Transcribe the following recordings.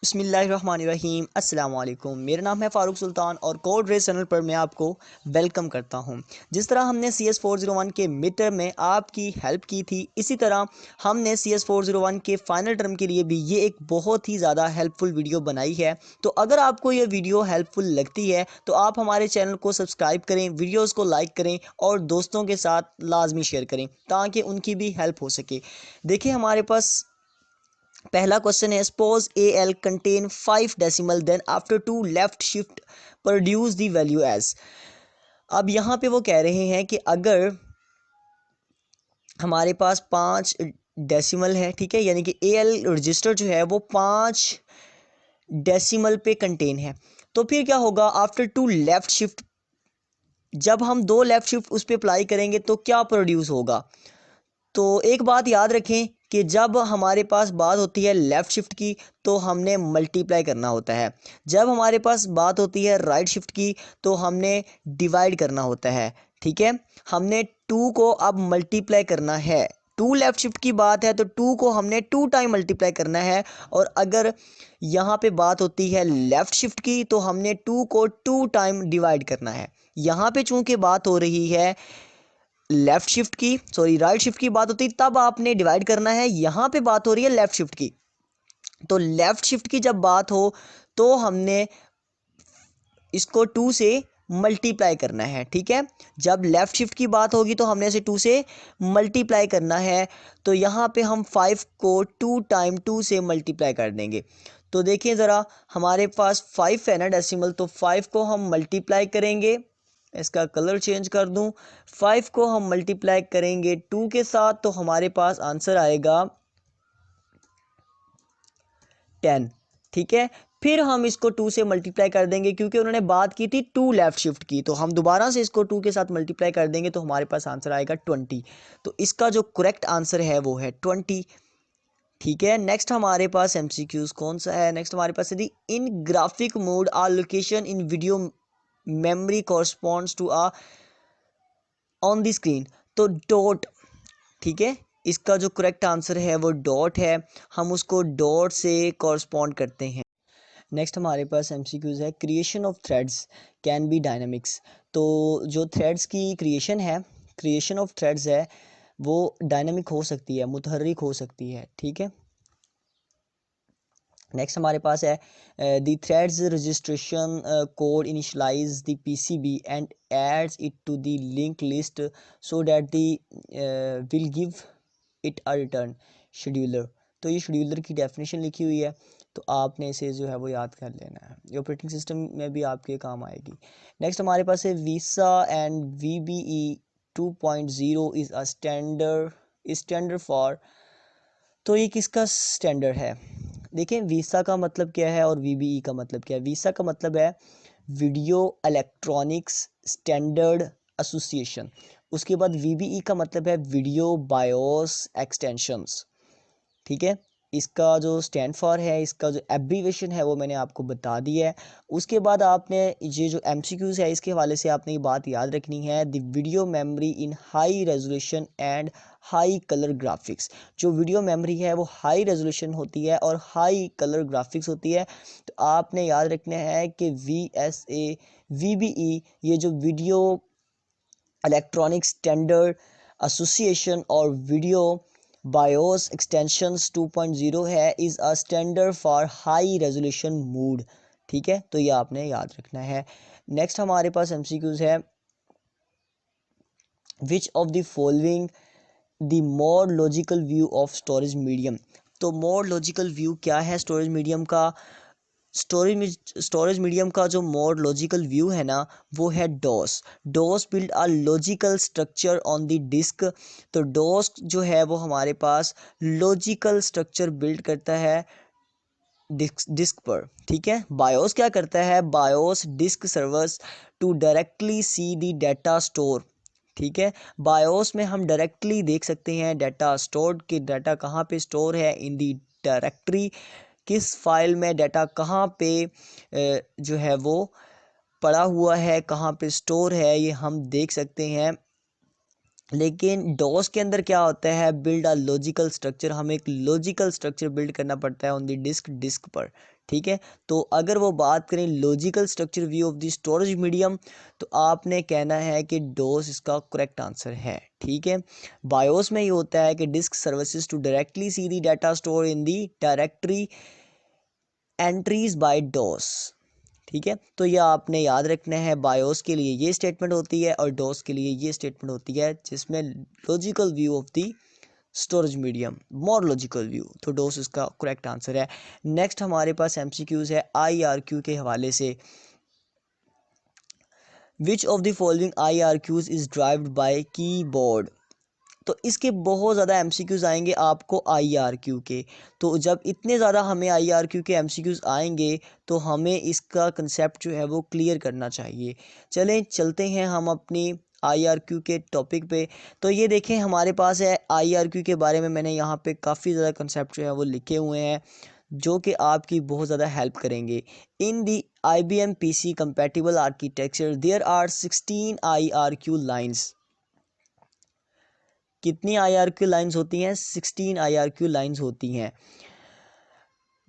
बिस्मिल्लाहिर्रहमानिर्रहीम अस्सलाम वालेकुम। मेरा नाम है फ़ारूक सुल्तान और कोड रेस चैनल पर मैं आपको वेलकम करता हूं। जिस तरह हमने CS401 के मिड टर्म में आपकी हेल्प की थी, इसी तरह हमने CS401 के फ़ाइनल टर्म के लिए भी ये एक बहुत ही ज़्यादा हेल्पफुल वीडियो बनाई है। तो अगर आपको ये वीडियो हेल्पफुल लगती है तो आप हमारे चैनल को सब्सक्राइब करें, वीडियोज़ को लाइक करें और दोस्तों के साथ लाजमी शेयर करें ताकि उनकी भी हेल्प हो सके। देखिए हमारे पास पहला क्वेश्चन है, suppose AL contain 5 decimal then after 2 left shift produce the value as. अब यहाँ पे वो कह रहे हैं कि अगर हमारे पास 5 डेसिमल है, ठीक है, यानी कि AL रजिस्टर जो है वो 5 डेसिमल पे कंटेन है, तो फिर क्या होगा आफ्टर 2 लेफ्ट शिफ्ट, जब हम 2 लेफ्ट शिफ्ट उस पर अप्लाई करेंगे तो क्या प्रोड्यूस होगा। तो एक बात याद रखें कि जब हमारे पास बात होती है लेफ़्ट शिफ्ट की तो हमने मल्टीप्लाई करना होता है, जब हमारे पास बात होती है राइट शिफ्ट की तो हमने डिवाइड करना होता है। ठीक है, हमने 2 को अब मल्टीप्लाई करना है। 2 लेफ़्ट शिफ्ट की बात है तो 2 को हमने 2 टाइम मल्टीप्लाई करना है, और अगर यहाँ पे बात होती है लेफ़्ट शिफ्ट की तो हमने 2 को 2 टाइम डिवाइड करना है। यहाँ पे चूंकि बात हो रही है लेफ्ट शिफ्ट की, सॉरी राइट शिफ्ट की बात होती तब आपने डिवाइड करना है, यहाँ पे बात हो रही है लेफ्ट शिफ्ट की। तो लेफ्ट शिफ्ट की जब बात हो तो हमने इसको 2 से मल्टीप्लाई करना है। ठीक है, जब लेफ़्ट शिफ्ट की बात होगी तो हमने इसे 2 से मल्टीप्लाई करना है, तो यहाँ पे हम 5 को 2 टाइम 2 से मल्टीप्लाई कर देंगे। तो देखिए ज़रा, हमारे पास 5 है ना डेसिमल, तो 5 को हम मल्टीप्लाई करेंगे, इसका कलर चेंज कर दूं, 5 को हम मल्टीप्लाई करेंगे 2 के साथ तो हमारे पास आंसर आएगा 10। ठीक है, फिर हम इसको 2 से मल्टीप्लाई कर देंगे क्योंकि उन्होंने बात की थी 2 लेफ्ट शिफ्ट की, तो हम दोबारा से इसको 2 के साथ मल्टीप्लाई कर देंगे तो हमारे पास आंसर आएगा 20। तो इसका जो करेक्ट आंसर है वो है 20। ठीक है, नेक्स्ट हमारे पास MCQs कौन सा है। नेक्स्ट हमारे पास है in graphic mode are location in video memory corresponds to a on the screen, तो डॉट। ठीक है, इसका जो करेक्ट आंसर है वो डॉट है, हम उसको डॉट से कॉरस्पॉन्ड करते हैं। नेक्स्ट हमारे पास MCQs है, creation of threads can be dynamics. तो जो थ्रेड्स की क्रिएशन है, क्रिएशन ऑफ थ्रेड्स है, वो डायनामिक हो सकती है, मुतहर्रिक हो सकती है। ठीक है, नेक्स्ट हमारे पास है the threads registration code initialize the PCB and adds it to the link list so that the will give it a return scheduler. तो ये शेड्यूलर की डेफिनेशन लिखी हुई है, तो आपने इसे जो है वो याद कर लेना है, ये ऑपरेटिंग सिस्टम में भी आपके काम आएगी। नेक्स्ट हमारे पास है visa and VBE 2.0 is a standard for. तो ये किसका स्टैंडर्ड है। देखिए वीसा का मतलब क्या है और VBE का मतलब क्या है। वीसा का मतलब है वीडियो इलेक्ट्रॉनिक्स स्टैंडर्ड एसोसिएशन, उसके बाद VBE का मतलब है वीडियो बायोस एक्सटेंशंस। ठीक है, इसका जो स्टैंड फॉर है, इसका जो एब्रीवेशन है वो मैंने आपको बता दिया है। उसके बाद आपने ये जो MCQs है इसके हवाले से आपने ये बात याद रखनी है, the video memory in high resolution and high colour graphics. जो वीडियो मेमोरी है वो हाई रेजोल्यूशन होती है और हाई कलर ग्राफिक्स होती है। तो आपने याद रखना है कि VSA VBE ये जो वीडियो इलेक्ट्रॉनिक स्टैंडर्ड एसोसिएशन और वीडियो बायोस एक्सटेंशंस 2.0 है, is a standard for high resolution mode. ठीक है, तो ये आपने याद रखना है। नेक्स्ट हमारे पास MCQs है, which of the following the more logical view of storage medium. तो मोर लॉजिकल व्यू क्या है स्टोरेज मीडियम का। स्टोरेज मीडियम का जो मोर लॉजिकल व्यू है ना वो है DOS. DOS build a logical structure on the disk. तो डोस जो है वो हमारे पास लॉजिकल स्ट्रक्चर बिल्ड करता है डिस्क पर। ठीक है, बायोस क्या करता है, BIOS disk servers to directly see the data store. ठीक है, बायोस में हम डायरेक्टली देख सकते हैं डाटा स्टोर्ड कि डाटा कहाँ पे स्टोर है इन दी डायरेक्टरी, किस फाइल में डाटा कहाँ पे जो है वो पड़ा हुआ है, कहाँ पे स्टोर है, ये हम देख सकते हैं लेकिन डॉस के अंदर क्या होता है, बिल्ड अ लॉजिकल स्ट्रक्चर, हमें एक लॉजिकल स्ट्रक्चर बिल्ड करना पड़ता है ऑन द डिस्क पर। ठीक है, तो अगर वो बात करें logical structure view of the storage medium, तो आपने कहना है कि डॉस इसका करेक्ट आंसर है। ठीक है, बायोस में ये होता है कि disk services to directly see the data store in the directory entries by DOS. ठीक है, तो यह आपने याद रखना है, बायोस के लिए ये स्टेटमेंट होती है और डॉस के लिए ये स्टेटमेंट होती है, जिसमें logical view of the storage medium, more logical view, तो डॉस इसका करेक्ट आंसर है। नेक्स्ट हमारे पास एमसीक्यूज है आईआरक्यू के हवाले से। Which of the following IRQs is driven by keyboard. तो इसके बहुत ज़्यादा एमसीक्यूज़ आएंगे आपको आईआरक्यू के। तो जब इतने ज़्यादा हमें आईआरक्यू के एमसीक्यूज़ आएंगे तो हमें इसका कंसेप्ट जो है वो क्लियर करना चाहिए। चलें चलते हैं हम अपनी आईआरक्यू के टॉपिक पे। तो ये देखें हमारे पास है आईआरक्यू के बारे में, मैंने यहाँ पे काफ़ी ज़्यादा कंसेप्ट जो है वो लिखे हुए हैं जो कि आपकी बहुत ज़्यादा हेल्प करेंगे। इन दी IBM PC compatible architecture there are 16 IRQ lines। कितनी IRQ लाइंस होती हैं, 16 IRQ लाइंस होती हैं,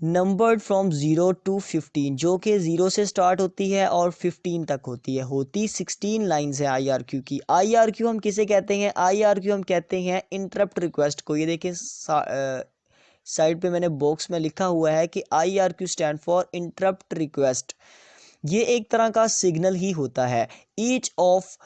नंबर्ड फ्रॉम 0 to 15, जो कि 0 से स्टार्ट होती है और 15 तक होती है, होती 16 लाइंस है IRQ की। IRQ हम किसे कहते हैं, IRQ हम कहते हैं इंटरप्ट रिक्वेस्ट को। ये देखिए साइड पे मैंने बॉक्स में लिखा हुआ है कि IRQ stand for interrupt request. ये एक तरह का सिग्नल ही होता है, each of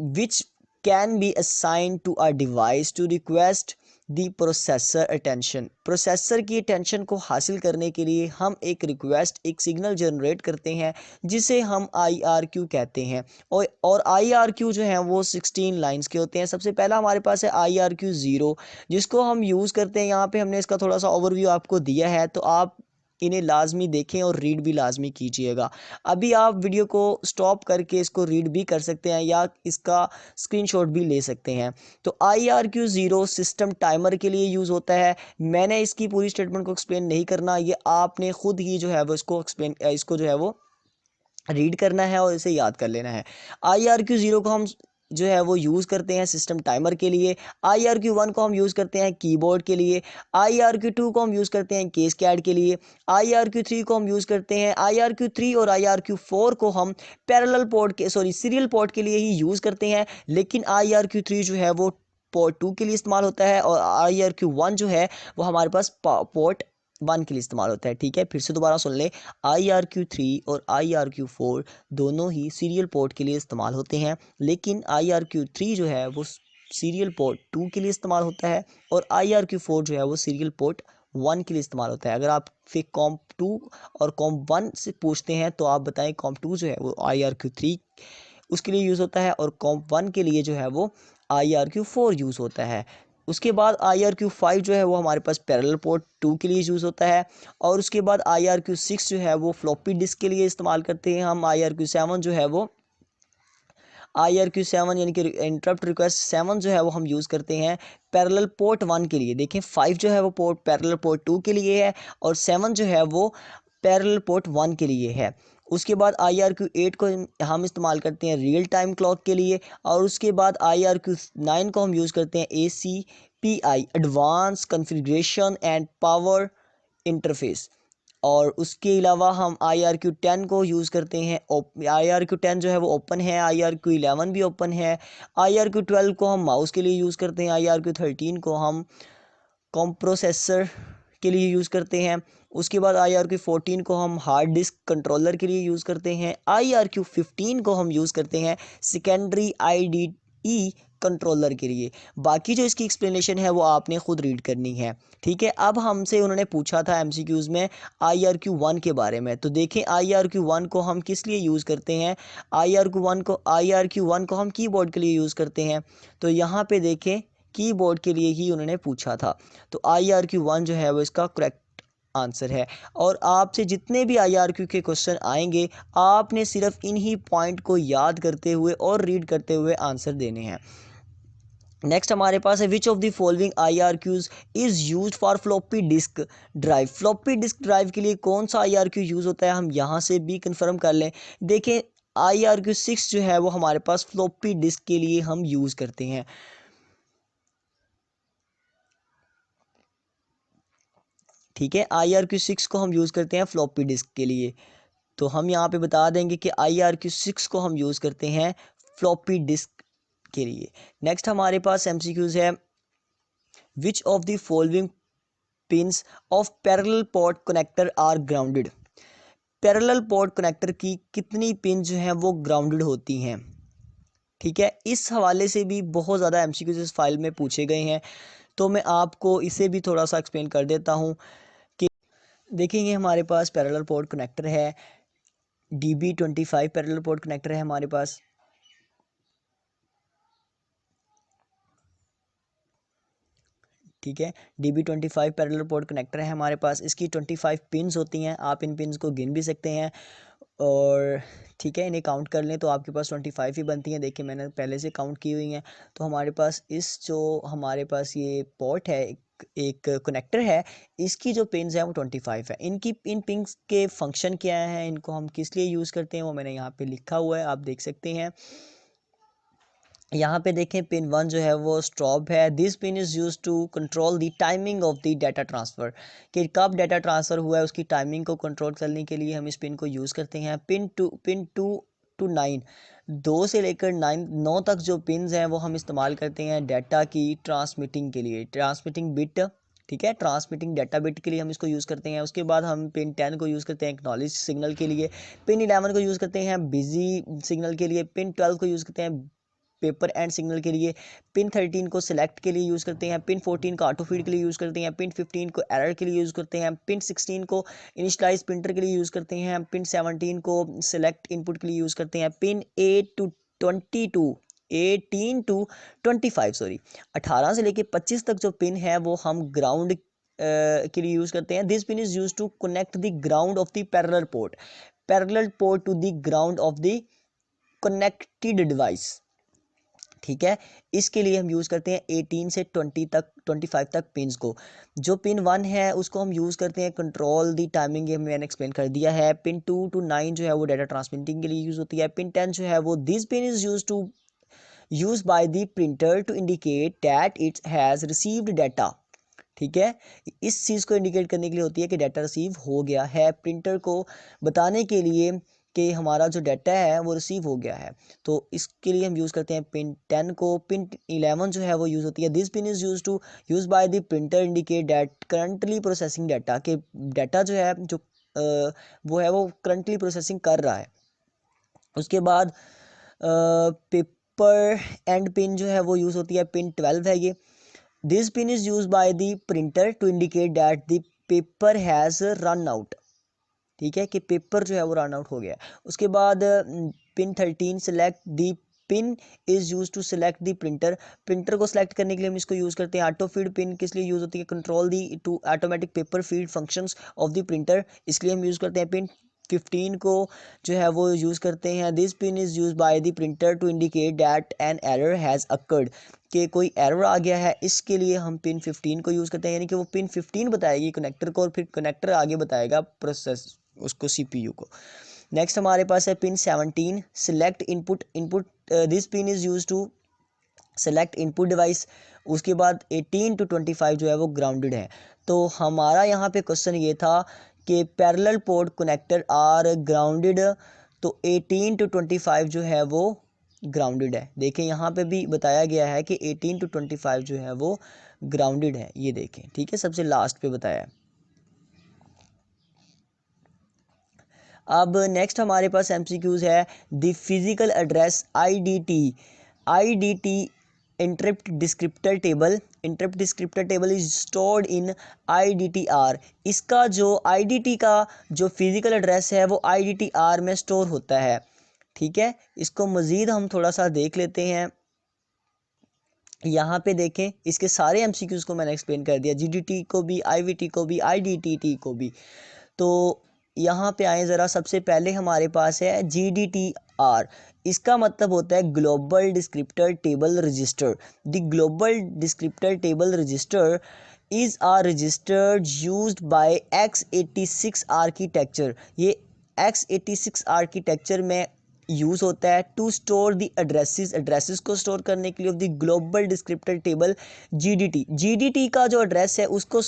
which can be assigned to a device to request the processor attention। Processor की अटेंशन को हासिल करने के लिए हम एक रिक्वेस्ट, एक सिग्नल जनरेट करते हैं जिसे हम IRQ कहते हैं। और IRQ जो है वो 16 लाइंस के होते हैं। सबसे पहला हमारे पास है IRQ 0, जिसको हम यूज़ करते हैं। यहाँ पे हमने इसका थोड़ा सा ओवरव्यू आपको दिया है, तो आप इन्हें लाजमी देखें और रीड भी लाजमी कीजिएगा। अभी आप वीडियो को स्टॉप करके इसको रीड भी कर सकते हैं या इसका स्क्रीनशॉट भी ले सकते हैं। तो IRQ 0 सिस्टम टाइमर के लिए यूज़ होता है। मैंने इसकी पूरी स्टेटमेंट को एक्सप्लेन नहीं करना, ये आपने खुद ही जो है वो इसको जो है वो रीड करना है और इसे याद कर लेना है। IRQ 0 को हम जो है वो यूज़ करते हैं सिस्टम टाइमर के लिए। IRQ 1 को हम यूज़ करते हैं कीबोर्ड के लिए। IRQ 2 को हम यूज़ करते हैं केस कैड के लिए। IRQ 3 को हम यूज़ करते हैं, IRQ 3 और IRQ 4 को हम सीरियल पोर्ट के लिए ही यूज़ करते हैं। लेकिन IRQ 3 जो है वो पोर्ट 2 के लिए इस्तेमाल होता है और IRQ 1 जो है वो हमारे पास पोर्ट 1 के लिए इस्तेमाल होता है। ठीक है, फिर से दोबारा सुन लें, IRQ 3 और IRQ 4 दोनों ही सीरियल पोर्ट के लिए इस्तेमाल होते हैं, लेकिन IRQ 3 जो है वो सीरियल पोर्ट 2 के लिए इस्तेमाल होता है और IRQ 4 जो है वो सीरियल पोर्ट 1 के लिए इस्तेमाल होता है। अगर आप फिर कॉम्प 2 और कॉम्प 1 से पूछते हैं तो आप बताएं कॉम्प 2 जो है वो IRQ 3 उसके लिए यूज़ होता है और कॉम्प 1 के लिए जो है वो IRQ 4 यूज़ होता है। उसके बाद IRQ 5 जो है वो हमारे पास पैरेलल पोर्ट 2 के लिए यूज़ होता है। और उसके बाद IRQ 6 जो है वो फ्लॉपी डिस्क के लिए इस्तेमाल करते हैं हम। IRQ 7 जो है वो IRQ 7 यानी कि इंटरप्ट रिक्वेस्ट 7 जो है वो हम यूज़ करते हैं पैरेलल पोर्ट 1 के लिए। देखें 5 जो है वो पैरेलल पोर्ट 2 के लिए है और 7 जो है वो पैरेलल पोर्ट 1 के लिए है। उसके बाद IRQ 8 को हम इस्तेमाल करते हैं रियल टाइम क्लॉक के लिए और उसके बाद IRQ 9 को हम यूज़ करते हैं ACPI advance configuration and power interface. और उसके अलावा हम IRQ 10 को यूज़ करते हैं। IRQ 10 जो है वो ओपन है, IRQ 11 भी ओपन है। IRQ 12 को हम माउस के लिए यूज़ करते हैं। IRQ 13 को हम कॉम प्रोसेसर के लिए यूज़ करते हैं। उसके बाद IRQ 14 को हम हार्ड डिस्क कंट्रोलर के लिए यूज़ करते हैं। IRQ 15 को हम यूज़ करते हैं सेकेंडरी IDE कंट्रोलर के लिए। बाकी जो इसकी एक्सप्लेनेशन है वो आपने खुद रीड करनी है। ठीक है, अब हमसे उन्होंने पूछा था MCQs में IRQ 1 के बारे में, तो देखें IRQ 1 को हम किस लिए यूज़ करते हैं। IRQ 1 को हम कीबोर्ड के लिए यूज़ करते हैं। तो यहाँ पे देखें कीबोर्ड के लिए ही उन्होंने पूछा था, तो IRQ 1 जो है वो इसका करेक्ट आंसर है। और आपसे जितने भी IRQ के क्वेश्चन आएंगे आपने सिर्फ इन्हीं पॉइंट को याद करते हुए और रीड करते हुए आंसर देने हैं। नेक्स्ट हमारे पास है which of the following IRQs is use for floppy disk drive. Floppy disk drive के लिए कौन सा IRQ यूज़ होता है, हम यहाँ से भी कंफर्म कर लें। देखें IRQ6 जो है वो हमारे पास फ्लॉपी डिस्क के लिए हम यूज़ करते हैं। ठीक है, IRQ6 को हम यूज़ करते हैं फ्लॉपी डिस्क के लिए। तो हम यहाँ पे बता देंगे कि IRQ6 को हम यूज़ करते हैं फ्लॉपी डिस्क के लिए। नेक्स्ट हमारे पास MCQs है, which of the following pins of parallel port connector are grounded. Parallel port connector की कितनी पिन जो हैं वो ग्राउंडेड होती हैं। ठीक है, इस हवाले से भी बहुत ज़्यादा MCQs इस फाइल में पूछे गए हैं, तो मैं आपको इसे भी थोड़ा सा एक्सप्लेन कर देता हूँ कि देखेंगे हमारे पास पैरेलल पोर्ट कनेक्टर है, DB25 पैरेलल पोर्ट कनेक्टर है हमारे पास। ठीक है, DB25 पैरेलल पोर्ट कनेक्टर है हमारे पास। इसकी 25 पिन्स होती हैं, आप इन पिन्स को गिन भी सकते हैं और ठीक है, इन्हें काउंट कर लें तो आपके पास 25 ही बनती हैं। देखिए मैंने पहले से काउंट की हुई हैं। तो हमारे पास जो हमारे पास ये पोर्ट है, एक कनेक्टर है, इसकी जो पिन्स हैं वो 25 है। इन पिन्स के फंक्शन क्या हैं, इनको हम किस लिए यूज़ करते हैं, वो मैंने यहाँ पे लिखा हुआ है, आप देख सकते हैं। यहाँ पे देखें पिन 1 जो है वो स्टॉप है। This pin is use to control the timing of the data transfer, कि कब डाटा ट्रांसफ़र हुआ है उसकी टाइमिंग को कंट्रोल करने के लिए हम इस पिन को यूज़ करते हैं। पिन 2 टू 9, 2 से लेकर 9 तक जो पिन्स हैं वो हम इस्तेमाल करते हैं डाटा की ट्रांसमिटिंग के लिए, ट्रांसमिटिंग बिट। ठीक है, ट्रांसमिटिंग डाटा बिट के लिए हम इसको यूज़ करते हैं। उसके बाद हम पिन 10 को यूज़ करते हैं एक्नॉलेज सिग्नल के लिए। पिन 11 को यूज़ करते हैं बिजी सिग्नल के लिए। पिन 12 को यूज़ करते हैं पेपर एंड सिग्नल के लिए। पिन 13 को सिलेक्ट के लिए यूज़ करते हैं। पिन 14 को ऑटो फीड के लिए यूज़ करते हैं। पिन 15 को एरर के लिए यूज़ करते हैं। पिन 16 को इनिशलाइज प्रिंटर के लिए यूज़ करते हैं। पिन 17 को सिलेक्ट इनपुट के लिए यूज़ करते हैं। पिन 18 टू 25 सॉरी 18 से लेके 25 तक जो पिन है वो हम ग्राउंड के लिए यूज़ करते हैं। This pin is use to connect the ground of the parallel port to the ground of the connected device. ठीक है, इसके लिए हम यूज़ करते हैं 18 से 25 तक पिन्स को। जो पिन 1 है उसको हम यूज़ करते हैं कंट्रोल दी टाइमिंग, ये मैंने एक्सप्लेन कर दिया है। पिन 2 टू 9 जो है वो डाटा ट्रांसमिटिंग के लिए यूज़ होती है। पिन 10 जो है वो this pin is use by the printer to indicate that it has received data. ठीक है, इस चीज़ को इंडिकेट करने के लिए होती है कि डाटा रिसीव हो गया है, प्रिंटर को बताने के लिए कि हमारा जो डाटा है वो रिसीव हो गया है। तो इसके लिए हम यूज़ करते हैं पिन 10 को। पिन 11 जो है वो यूज़ होती है, this pin is use by the printer indicate that currently processing data, कि डाटा जो है जो वो है वो करंटली प्रोसेसिंग कर रहा है। उसके बाद पेपर एंड पिन जो है वो यूज़ होती है, पिन 12 है ये। This pin is use by the printer to indicate that the paper has run out. ठीक है, कि पेपर जो है वो रन आउट हो गया। उसके बाद pin 13 select the pin is use to select the printer को सेलेक्ट करने के लिए हम इसको यूज़ करते हैं। ऑटो फीड पिन किस लिए यूज़ होती है, control the to automatic paper feed functions of the printer, इसलिए हम यूज़ करते हैं। पिन 15 को जो है वो यूज़ करते हैं। This pin is use by the printer to indicate that an error has occurred, कि कोई एरर आ गया है, इसके लिए हम पिन 15 को यूज़ करते हैं। यानी कि वो पिन 15 बताएगी कनेक्टर को और फिर कनेक्टर आगे बताएगा प्रोसेस उसको CPU को। नेक्स्ट हमारे पास है pin 17 select input this pin is use to select input device. उसके बाद 18 टू 25 जो है वो ग्राउंडेड है। तो हमारा यहाँ पे क्वेश्चन ये था कि parallel port connector are grounded, तो 18 टू 25 जो है वो ग्राउंडेड है। देखें यहाँ पे भी बताया गया है कि 18 टू 25 जो है वो ग्राउंडेड है, ये देखें। ठीक है, सबसे लास्ट पे बताया है। अब नेक्स्ट हमारे पास MCQs है, the physical address IDT interrupt descriptor table is stored in IDTR। इसका जो IDT का जो फिजिकल एड्रेस है वो IDTR में स्टोर होता है। ठीक है, इसको मज़ीद हम थोड़ा सा देख लेते हैं। यहाँ पे देखें, इसके सारे MCQs को मैंने एक्सप्लेन कर दिया, GDT को भी, IVT को भी, IDTT को भी। तो यहाँ पे आए ज़रा, सबसे पहले हमारे पास है GDTR। इसका मतलब होता है global descriptor table register. The global descriptor table register is a registered used by X86 architecture. ये X86 आर्किटेक्चर में यूज़ होता है टू स्टोर द एड्रेसेस को स्टोर करने के लिए of the global descriptor table GDT का जो एड्रेस है उसको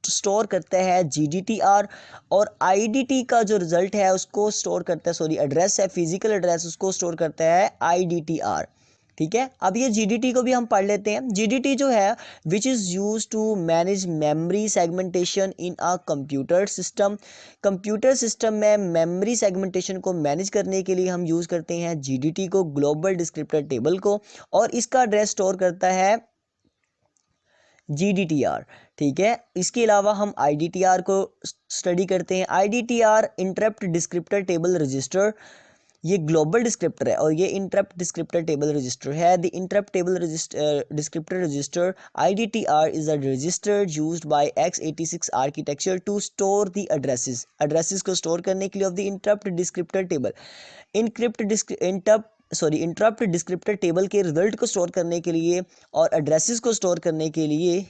स्टोर करता है जीडीटीआर, और आईडीटी का जो रिजल्ट है उसको स्टोर करता है, सॉरी एड्रेस है, फिजिकल एड्रेस, उसको स्टोर करता है आईडीटीआर। ठीक है, अब ये जीडीटी को भी हम पढ़ लेते हैं। जीडीटी जो है which is use to manage memory segmentation in a computer system में मेमोरी सेगमेंटेशन को मैनेज करने के लिए हम यूज़ करते हैं जीडीटी को, ग्लोबल डिस्क्रिप्टर टेबल को, और इसका एड्रेस स्टोर करता है जीडीटीआर। ठीक है, इसके अलावा हम आईडीटीआर को स्टडी करते हैं। IDTR interrupt descriptor table register, ये ग्लोबल डिस्क्रिप्टर है और ये इंटरप्ट डिस्क्रिप्टर टेबल रजिस्टर है। The interrupt table descriptor register IDTR is a register used by x86 architecture to store the addresses को स्टोर करने के लिए of the interrupt descriptor table. Interrupt descriptor table के result को store करने के लिए और एड्रेसेस को स्टोर करने के लिए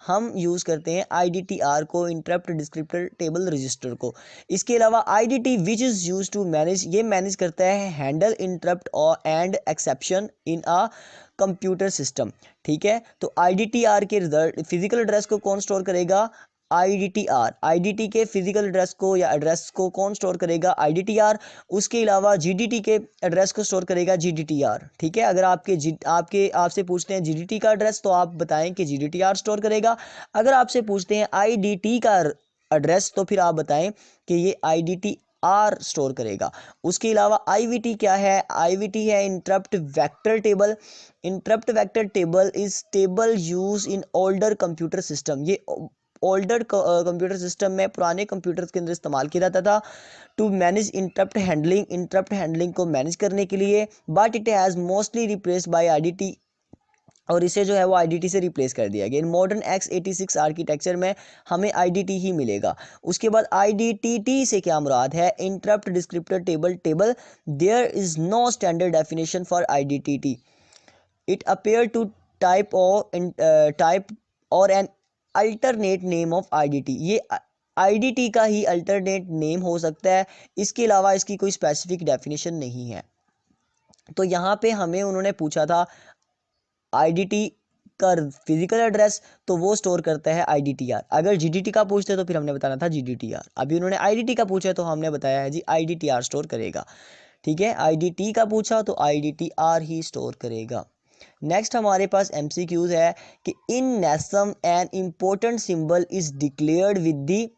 हम यूज़ करते हैं आईडीटीआर को, इंटरप्ट डिस्क्रिप्टर टेबल रजिस्टर को। इसके अलावा IDT which is use to manage, ये मैनेज करता है हैंडल इंटरप्ट और and exception in a computer system. ठीक है, तो आईडीटीआर के रिजल्ट फिजिकल एड्रेस को कौन स्टोर करेगा? आईडीटी के फिजिकल एड्रेस को या एड्रेस को कौन स्टोर करेगा? आईडीटीआर। उसके अलावा जीडीटी के एड्रेस को स्टोर करेगा जीडीटीआर। ठीक है, अगर आपसे पूछते हैं जीडीटी का एड्रेस तो आप बताएं कि जीडीटीआर स्टोर करेगा। अगर आपसे पूछते हैं आईडीटी का एड्रेस तो फिर आप बताएं कि ये आईडीटीआर स्टोर करेगा। उसके अलावा आईवीटी क्या है? आईवीटी है interrupt vector table. Interrupt vector table is table use in older computer system. ये ओल्डर कंप्यूटर सिस्टम में, पुराने कंप्यूटर्स के अंदर इस्तेमाल किया जाता था टू मैनेज इंटरप्ट हैंडलिंग को मैनेज करने के लिए, but it has mostly replaced by IDT, और इसे जो है वो आईडीटी से रिप्लेस कर दिया गया। इन मॉडर्न x86 आर्किटेक्चर में हमें आईडीटी ही मिलेगा। उसके बाद आईडीटीटी से क्या मुराद है? Interrupt descriptor table. There is no standard definition for IDTT. It appear to type or an alternate name of IDT. ये आईडीटी का ही अल्टरनेट नेम हो सकता है, इसके अलावा इसकी कोई स्पेसिफिक डेफिनेशन नहीं है। तो यहाँ पे हमें उन्होंने पूछा था आईडीटी का फिजिकल एड्रेस, तो वो स्टोर करता है आईडीटीआर। अगर जीडीटी का पूछते तो फिर हमने बताना था जीडीटीआर। अभी उन्होंने आईडीटी का पूछा तो हमने बताया है जी आईडीटीआर स्टोर करेगा। ठीक है, आईडीटी का पूछा तो आईडीटीआर ही स्टोर करेगा। नेक्स्ट हमारे पास एमसीक्यूज है कि in NASM an important symbol is declared with the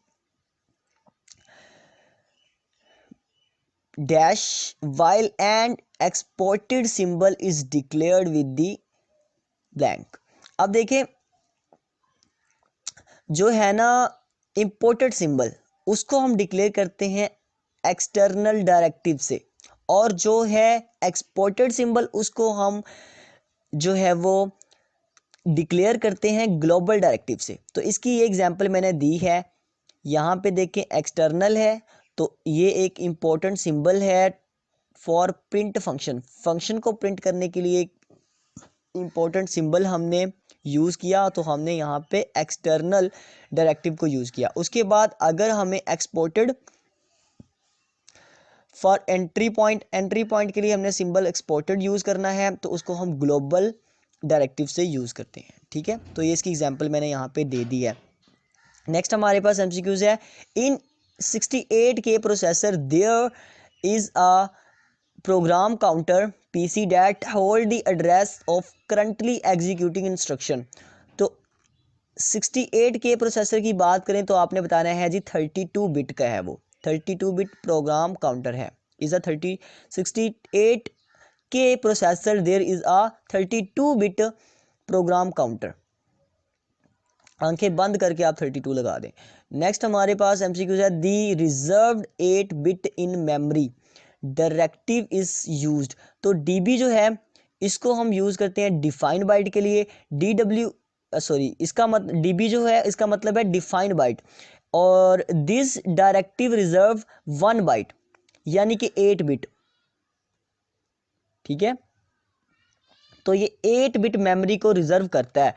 dash while and exported symbol is declared with the blank. अब देखें, जो है ना इंपोर्टेड सिंबल, उसको हम डिक्लेयर करते हैं एक्सटर्नल डायरेक्टिव से, और जो है एक्सपोर्टेड सिंबल उसको हम जो है वो डिक्लेयर करते हैं ग्लोबल डायरेक्टिव से। तो इसकी ये एग्जांपल मैंने दी है, यहाँ पे देखें एक्सटर्नल है तो ये एक इम्पोर्टेंट सिंबल है फॉर प्रिंट फंक्शन को प्रिंट करने के लिए एक इम्पोर्टेंट सिंबल हमने यूज़ किया, तो हमने यहाँ पे एक्सटर्नल डायरेक्टिव को यूज़ किया। उसके बाद अगर हमें एक्सपोर्टेड फॉर एंट्री पॉइंट के लिए हमने सिंबल एक्सपोर्टेड यूज़ करना है, तो उसको हम ग्लोबल डायरेक्टिव से यूज़ करते हैं। ठीक है, तो ये इसकी एग्जांपल मैंने यहाँ पे दे दी है। नेक्स्ट हमारे पास एमसीक्यूज है। In 68K processor there is a program counter PC that hold the address of currently executing instruction. तो 68K प्रोसेसर की बात करें तो आपने बताना है जी 32 बिट का है, वो 32 बिट प्रोग्राम काउंटर है। Is a 68K processor there is a 32 bit program counter. आंखें बंद करके आप 32 लगा दें। नेक्स्ट हमारे पास एमसीक्यूज है the reserved 8 bit in memory directive is used. तो डीबी जो है इसको हम यूज़ करते हैं डिफाइंड बाइट के लिए। इसका डीबी जो है इसका मतलब है डिफाइंड बाइट, और दिस डायरेक्टिव रिजर्व 1 बाइट यानी कि 8 बिट। ठीक है, तो ये 8 बिट मेमोरी को रिजर्व करता है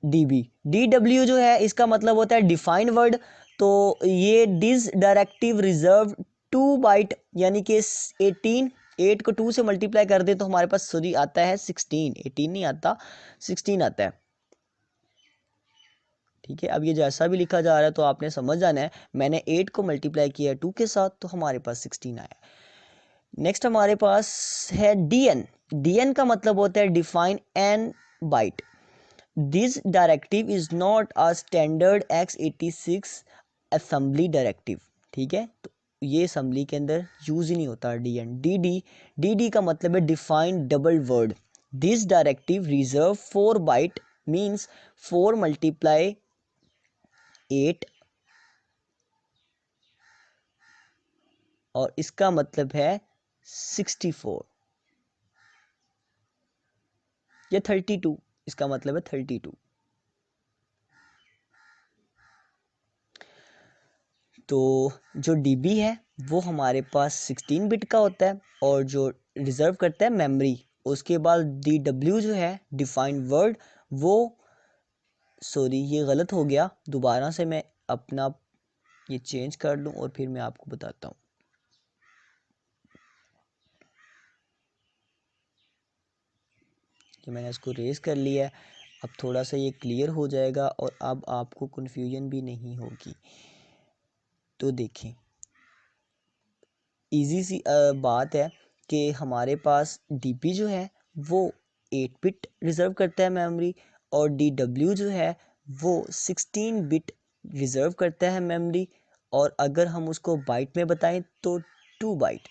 डीडब्ल्यू जो है इसका मतलब होता है डिफाइंड वर्ड, तो ये दिस डायरेक्टिव रिजर्व 2 बाइट यानी कि 18 8 को 2 से मल्टीप्लाई कर दे तो हमारे पास सॉरी आता है 16, 18 नहीं आता, 16 आता है। ठीक है, अब ये जैसा भी लिखा जा रहा है तो आपने समझ जाना है, मैंने 8 को मल्टीप्लाई किया है 2 के साथ तो हमारे पास 16 आया। नेक्स्ट हमारे पास है डीएन। डीएन का मतलब होता है define an byte. This directive is not a standard x86 assembly directive. ठीक है, तो ये असेंबली के अंदर यूज ही नहीं होता डीएन। डीडी, डीडी का मतलब है define double word. This directive reserve 4 byte means 4 multiply 8 और इसका मतलब है 64 या 32, इसका मतलब है 32। तो जो डीबी है वो हमारे पास 16 बिट का होता है और जो रिजर्व करता है मेमोरी। उसके बाद डी डब्ल्यू जो है डिफाइंड वर्ड, वो सॉरी ये गलत हो गया, दोबारा से मैं अपना ये चेंज कर लूँ और फिर मैं आपको बताता हूँ। कि मैंने इसको रेस कर लिया है, अब थोड़ा सा ये क्लियर हो जाएगा और अब आपको कन्फ्यूजन भी नहीं होगी। तो देखें, इजी सी बात है कि हमारे पास डीपी जो है वो 8 बिट रिज़र्व करता है मेमोरी और डी डब्ल्यू जो है वो 16 बिट रिज़र्व करता है मेमोरी, और अगर हम उसको बाइट में बताएं तो 2 बाइट,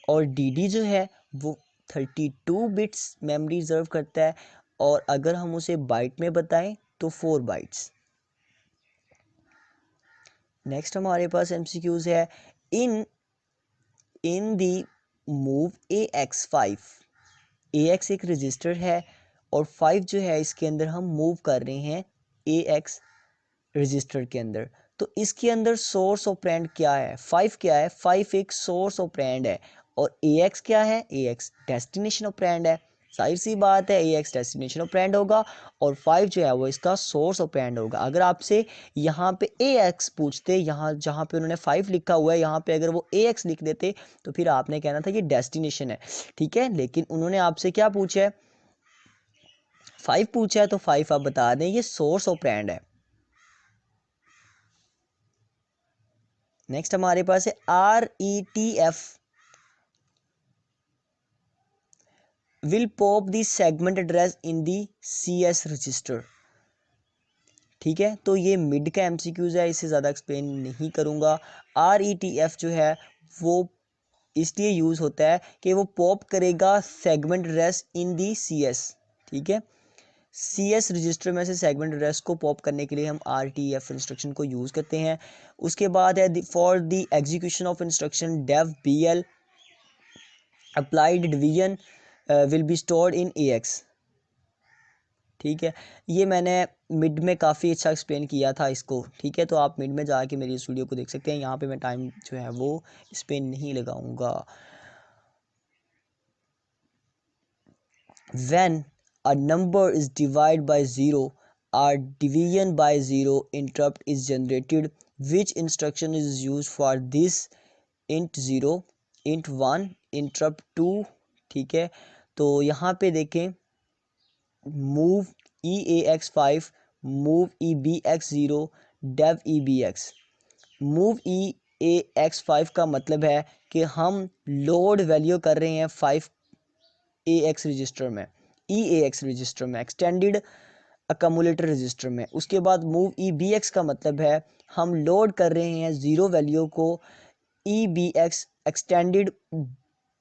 और डी डी जो है वो 32 बिट्स मेमोरी रिज़र्व करता है और अगर हम उसे बाइट में बताएं तो 4 बाइट्स। नेक्स्ट हमारे पास एमसीक्यूज है। इन इन दी मूव AX5, AX एक रजिस्टर है और 5 जो है इसके अंदर हम मूव कर रहे हैं AX रजिस्टर के अंदर। तो इसके अंदर सोर्स ऑपरेंड क्या है, 5 क्या है, 5 एक सोर्स ऑपरेंड है और AX क्या है, AX डेस्टिनेशन ऑपरेंड है। जाहिर सी बात है AX डेस्टिनेशन ऑपरेंड होगा और 5 जो है वो इसका सोर्स ऑपरेंड होगा। अगर आपसे यहाँ पे AX पूछते, यहाँ जहाँ पे उन्होंने 5 लिखा हुआ है यहाँ पे अगर वो AX लिख देते तो फिर आपने कहना था ये डेस्टिनेशन है। ठीक है, लेकिन उन्होंने आपसे क्या पूछा है, 5 पूछा है, तो 5 आप बता दें ये सोर्स ऑपरेंड है। नेक्स्ट हमारे पास है RETF will pop the segment address in the CS register. ठीक है, तो ये मिड का एमसीक्यूज है, इसे ज़्यादा एक्सप्लेन नहीं करूँगा। RETF जो है वो इसलिए यूज़ होता है कि वो पॉप करेगा segment address in the CS। ठीक है, CS रजिस्टर में से सेगमेंट एड्रेस को पॉप करने के लिए हम RETF इंस्ट्रक्शन को यूज़ करते हैं। उसके बाद है for the execution of instruction dev BL applied division will be stored in AX। ठीक है, ये मैंने मिड में काफ़ी अच्छा एक्सप्लेन किया था इसको। ठीक है, तो आप मिड में जाके मेरी इस वीडियो को देख सकते हैं, यहाँ पे मैं टाइम जो है वो इस पर नहीं लगाऊंगा। When a number is divided by 0, a division by 0 interrupt is generated. Which instruction is used for this? int 0, int 1, interrupt 2। ठीक है, तो यहाँ पे देखें move EAX5, move EBX0, dev EBX। move EAX5 का मतलब है कि हम लोड वैल्यू कर रहे हैं 5 AX रजिस्टर में, EAX रजिस्टर में, एक्सटेंडेड अकमुलेटर रजिस्टर में। उसके बाद मूव EBX का मतलब है हम लोड कर रहे हैं 0 वैल्यू को EBX एक्सटेंडेड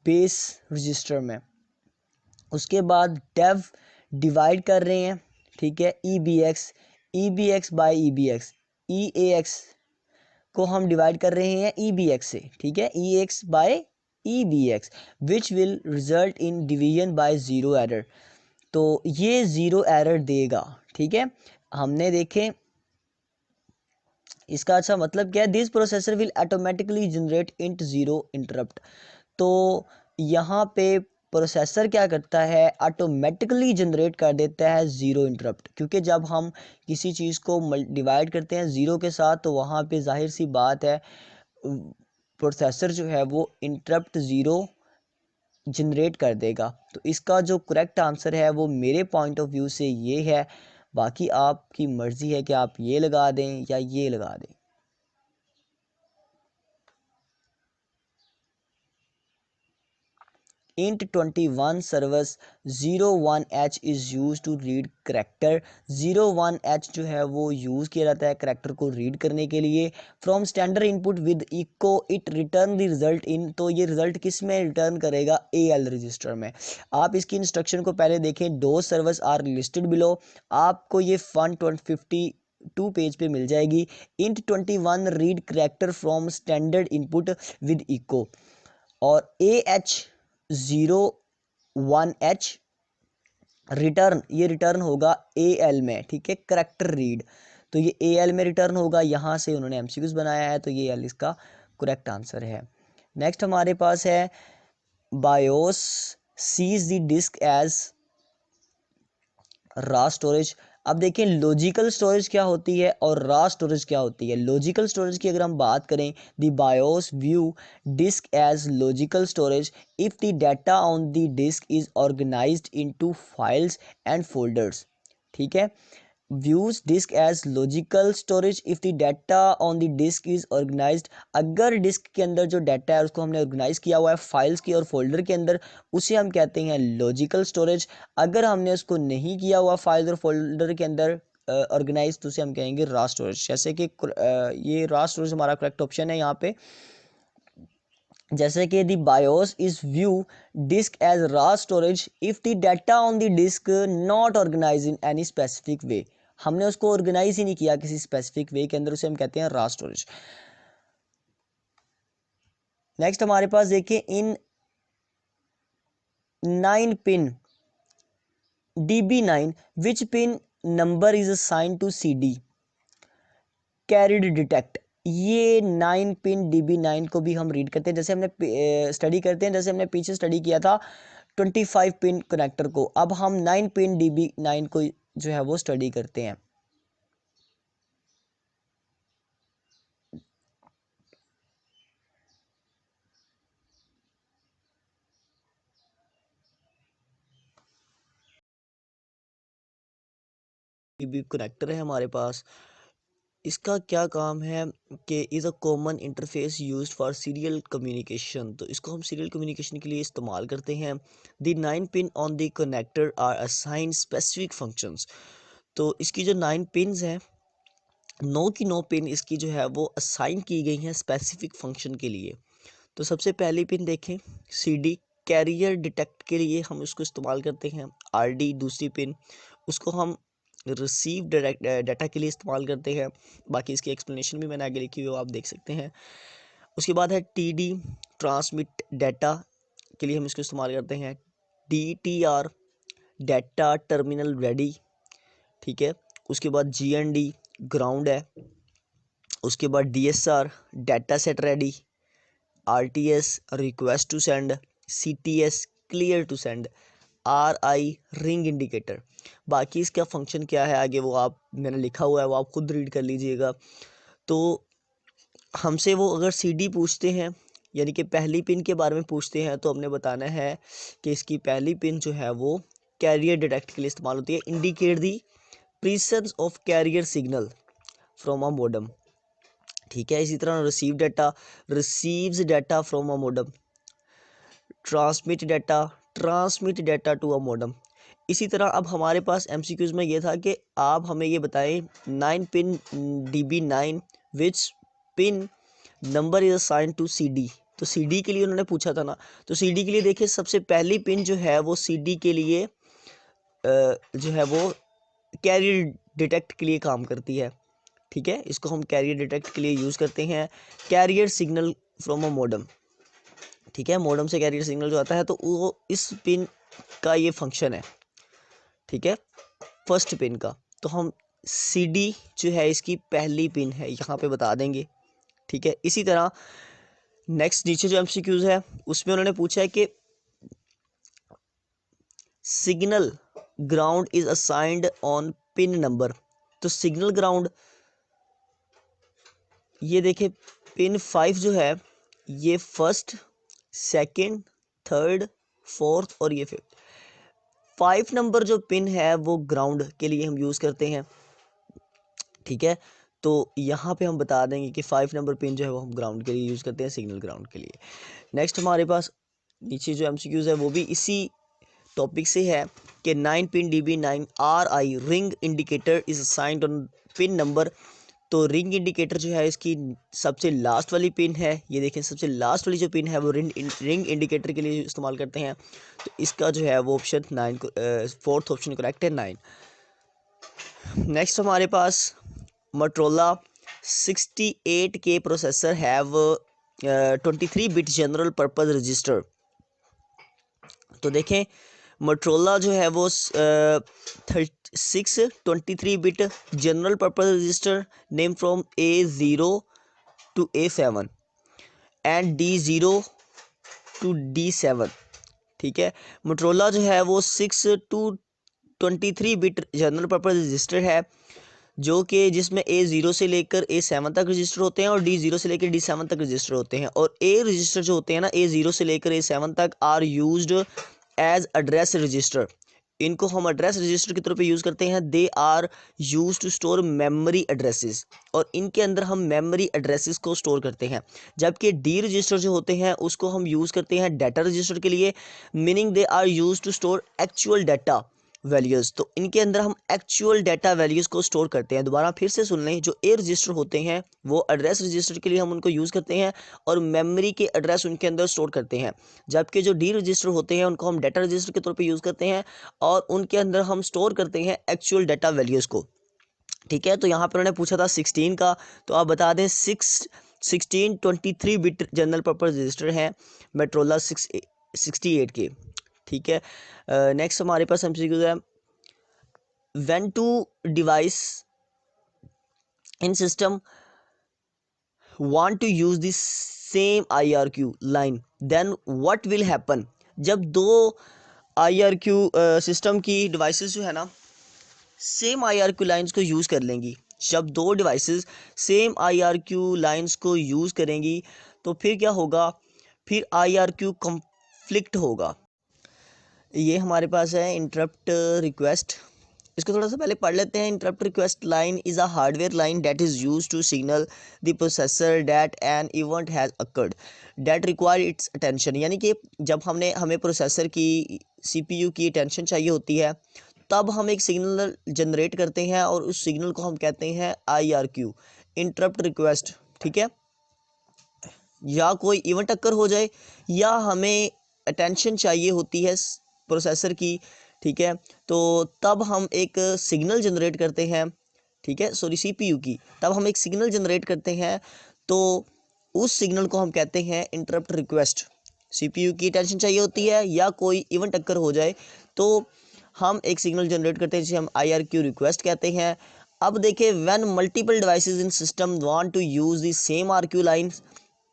बेस रजिस्टर में। उसके बाद डेव डिवाइड कर रहे हैं। ठीक है, EBX बाय EBX, EAX को हम डिवाइड कर रहे हैं EBX से। ठीक है, EX by EBX which will result in division by zero error. तो ये ज़ीरो एरर देगा। ठीक है, हमने देखें इसका अच्छा मतलब क्या है, this processor will automatically generate int zero interrupt. तो यहाँ पे प्रोसेसर क्या करता है, ऑटोमेटिकली जनरेट कर देता है ज़ीरो इंटरप्ट, क्योंकि जब हम किसी चीज़ को डिवाइड करते हैं ज़ीरो के साथ तो वहाँ पे जाहिर सी बात है प्रोसेसर जो है वो इंटरप्ट ज़ीरो जनरेट कर देगा। तो इसका जो करेक्ट आंसर है वो मेरे पॉइंट ऑफ व्यू से ये है। बाकी आपकी मर्ज़ी है कि आप ये लगा दें या ये लगा दें। int 21 service 01h is used to read character। 01h जो है वो यूज़ किया जाता है करेक्टर को रीड करने के लिए। From standard input with echo it return the result in. तो ये रिजल्ट किस में रिटर्न करेगा, AL रजिस्टर में। आप इसकी इंस्ट्रक्शन को पहले देखें, दो सर्विस आर लिस्टेड बिलो। आपको ये फन 252 पेज पे मिल जाएगी। int 21 read character from standard input with echo, और AH01H रिटर्न, ये रिटर्न होगा AL में, ठीक है, करेक्टर रीड। तो ये AL में रिटर्न होगा, यहाँ से उन्होंने MCQs बनाया है, तो ये L इसका करेक्ट आंसर है। नेक्स्ट हमारे पास है BIOS sees the disk as raw storage. अब देखिए लॉजिकल स्टोरेज क्या होती है और रॉ स्टोरेज क्या होती है। लॉजिकल स्टोरेज की अगर हम बात करें, the BIOS view disk as logical storage if the data on the disk is organized into files and folders. ठीक है, views disk as logical storage if the data on the disk is organized. अगर disk के अंदर जो data है उसको हमने organise किया हुआ है फाइल्स की और फोल्डर के अंदर, उसे हम कहते हैं लॉजिकल स्टोरेज। अगर हमने उसको नहीं किया हुआ फाइल्स और फोल्डर के अंदर ऑर्गेनाइज, तो उसे हम कहेंगे रॉ स्टोरेज। जैसे कि ये रॉ स्टोरेज हमारा करेक्ट ऑप्शन है यहाँ पे। जैसे कि the BIOS is view disk as raw storage if the data on the disk not organize in any specific way. हमने उसको ऑर्गेनाइज ही नहीं किया किसी स्पेसिफिक वे के अंदर, उसे हम कहते हैं रॉ स्टोरेज। नेक्स्ट हमारे पास देखिए, in 9 pin DB9 which pin number is assign to CD carrier detect. ये 9 पिन DB9 को भी हम रीड करते हैं, जैसे हमने स्टडी करते हैं, जैसे हमने पीछे स्टडी किया था 25 पिन कनेक्टर को। अब हम 9 पिन DB9 को जो है वो स्टडी करते हैं। DB कनेक्टर है हमारे पास, इसका क्या काम है कि is a common interface used for serial communication. तो इसको हम सीरियल कम्युनिकेशन के लिए इस्तेमाल करते हैं। The 9 pin on the connector are assign specific functions. तो इसकी जो 9 पिन्स हैं, 9 की 9 पिन इसकी जो है वो असाइन की गई हैं स्पेसिफिक फंक्शन के लिए। तो सबसे पहली पिन देखें, CD कैरियर डिटेक्ट के लिए हम उसको इस्तेमाल करते हैं। RD दूसरी पिन, उसको हम रिसीव डाटा के लिए इस्तेमाल करते हैं। बाकी इसकी एक्सप्लेनेशन भी मैंने आगे लिखी हुई, वो आप देख सकते हैं। उसके बाद है TD ट्रांसमिट डाटा के लिए हम इसको इस्तेमाल करते हैं। DTR डाटा टर्मिनल रेडी, ठीक है। उसके बाद GND ग्राउंड है। उसके बाद DSR data set ready, RTS request to send, CTS clear to send, RI ring indicator. बाकी इसका फंक्शन क्या है आगे वो आप, मैंने लिखा हुआ है, वो आप खुद रीड कर लीजिएगा। तो हमसे वो अगर CD पूछते हैं, यानी कि पहली पिन के बारे में पूछते हैं, तो हमने बताना है कि इसकी पहली पिन जो है वो कैरियर डिटेक्ट के लिए इस्तेमाल होती है। Indicate the presence of carrier signal from a modem, ठीक है। इसी तरह receive data receives data from a modem, transmit data to a modem. इसी तरह अब हमारे पास MCQs में ये था कि आप हमें ये बताएं 9 pin DB9 which pin number is assign to CD। तो CD के लिए उन्होंने पूछा था ना, तो CD के लिए देखिए सबसे पहली पिन जो है वो CD के लिए जो है वो कैरियर डिटेक्ट के लिए काम करती है, ठीक है। इसको हम कैरियर डिटेक्ट के लिए यूज़ करते हैं। Career signal from a modem, ठीक है, मॉडम से कैरियर सिग्नल जो आता है तो वो इस पिन का ये फंक्शन है, ठीक है, फर्स्ट पिन का। तो हम CD जो है इसकी पहली पिन है यहाँ पे बता देंगे, ठीक है। इसी तरह नेक्स्ट नीचे जो MCQs है उसमें उन्होंने पूछा है कि signal ground is assigned on pin number. तो सिग्नल ग्राउंड, ये देखिए पिन 5 जो है ये फर्स्ट, सेकंड, थर्ड, फोर्थ और ये फिफ्थ। 5 नंबर जो पिन है वो ग्राउंड के लिए हम यूज़ करते हैं, ठीक है। तो यहाँ पे हम बता देंगे कि 5 नंबर पिन जो है वो हम ग्राउंड के लिए यूज़ करते हैं, सिग्नल ग्राउंड के लिए। नेक्स्ट हमारे पास नीचे जो MCQs है वो भी इसी टॉपिक से है कि 9 pin DB9 RI ring indicator is assigned on pin number. तो रिंग इंडिकेटर जो है इसकी सबसे लास्ट वाली पिन है, ये देखें सबसे लास्ट वाली जो पिन है वो रिंग इंडिकेटर के लिए इस्तेमाल करते हैं। तो इसका जो है वो ऑप्शन 9 फोर्थ ऑप्शन करेक्ट है 9। नेक्स्ट हमारे पास Motorola 68K processor have 23 bit general purpose register. तो देखें मोटरोला जो है वो 623 bit general purpose register name from A0 to A7 and D0 to D7, ठीक है। मोटरोला जो है वो 6 to 23 bit general purpose register है जो कि जिसमें A0 से लेकर A7 तक रजिस्टर होते हैं और D0 से लेकर D7 तक रजिस्टर होते हैं। और A रजिस्टर जो होते हैं ना A0 से लेकर A7 तक are used as address register. इनको हम एड्रेस रजिस्टर के तौर पे यूज़ करते हैं। They are use to store memory addresses, और इनके अंदर हम मेमोरी एड्रेसेस को स्टोर करते हैं। जबकि डी रजिस्टर जो होते हैं उसको हम यूज़ करते हैं डाटा रजिस्टर के लिए, meaning they are use to store actual data values. तो इनके अंदर हम एक्चुअल डाटा वैल्यूज़ को स्टोर करते हैं। दोबारा फिर से सुन लें, जो ए रजिस्टर होते हैं वो एड्रेस रजिस्टर के लिए हम उनको यूज़ करते हैं और मेमोरी के एड्रेस उनके अंदर स्टोर करते हैं। जबकि जो डी रजिस्टर होते हैं उनको हम डाटा रजिस्टर के तौर पे यूज़ करते हैं और उनके अंदर हम स्टोर करते हैं एक्चुअल डाटा वैल्यूज़ को, ठीक है। तो यहाँ पर उन्होंने पूछा था 16 का, तो आप बता दें 16 23 बिट जनरल पर्पज़ रजिस्टर है मोटरोला 68K, ठीक है। नेक्स्ट हमारे पास MCQ है when two device in system want to use the same IRQ line then what will happen। जब दो IRQ सिस्टम की डिवाइसेस जो है ना सेम IRQ लाइंस को यूज़ कर लेंगी, जब दो डिवाइसेस सेम IRQ लाइंस को यूज़ करेंगी तो फिर क्या होगा, फिर IRQ कॉन्फ्लिक्ट होगा। ये हमारे पास है इंटरप्ट रिक्वेस्ट, इसको थोड़ा सा पहले पढ़ लेते हैं। Interrupt request line is a hardware line that is use to signal the processor that an event has occurred that require its attention. यानी कि जब हमें प्रोसेसर की CPU की अटेंशन चाहिए होती है तब हम एक सिग्नल जनरेट करते हैं और उस सिग्नल को हम कहते हैं IRQ इंटरप्ट रिक्वेस्ट, ठीक है। या कोई इवेंट अक्कर हो जाए या हमें अटेंशन चाहिए होती है प्रोसेसर की, ठीक है, तो तब हम एक सिग्नल जनरेट करते हैं, ठीक है, सॉरी CPU की, तब हम एक सिग्नल जनरेट करते हैं तो उस सिग्नल को हम कहते हैं इंटरप्ट रिक्वेस्ट। CPU की अटेंशन चाहिए होती है या कोई इवेंट अक्कर हो जाए तो हम एक सिग्नल जनरेट करते हैं जिसे हम IRQ रिक्वेस्ट कहते हैं। अब देखिए when multiple devices in system want to use the same RQ lines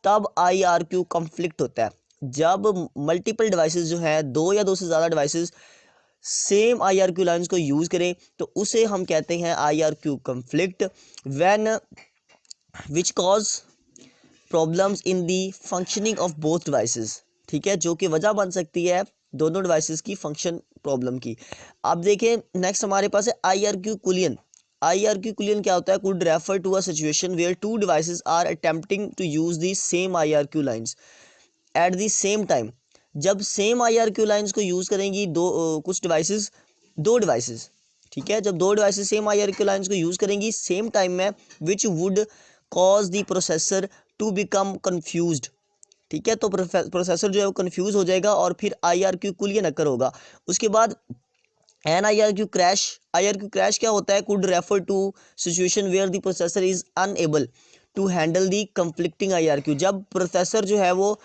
तब IRQ कॉन्फ्लिक्ट होता है। जब मल्टीपल डिवाइसेस जो है दो या दो से ज़्यादा डिवाइसेस सेम IRQ लाइंस को यूज़ करें तो उसे हम कहते हैं IRQ conflict when which cause problems in the functioning of both devices, ठीक है, जो कि वजह बन सकती है दोनों डिवाइसेस की फंक्शन प्रॉब्लम की। अब देखें नेक्स्ट हमारे पास है IRQ कुलियन। IRQ कुलियन क्या होता है, could refer to a situation where two devices are attempting to use the same IRQ lines at the same time. जब सेम IRQ लाइंस को यूज़ करेंगी कुछ दो डिवाइसेस, ठीक है, जब दो डिवाइसेस सेम IRQ लाइंस को यूज़ करेंगी सेम टाइम में which would cause the processor to become confused, ठीक है, तो प्रोसेसर जो है वो कन्फ्यूज हो जाएगा और फिर IRQ कुलियन अकर होगा। उसके बाद एन IRQ क्रैश क्या होता है, could refer to situation where the processor is unable to handle the conflicting IRQ। जब प्रोसेसर जो है वो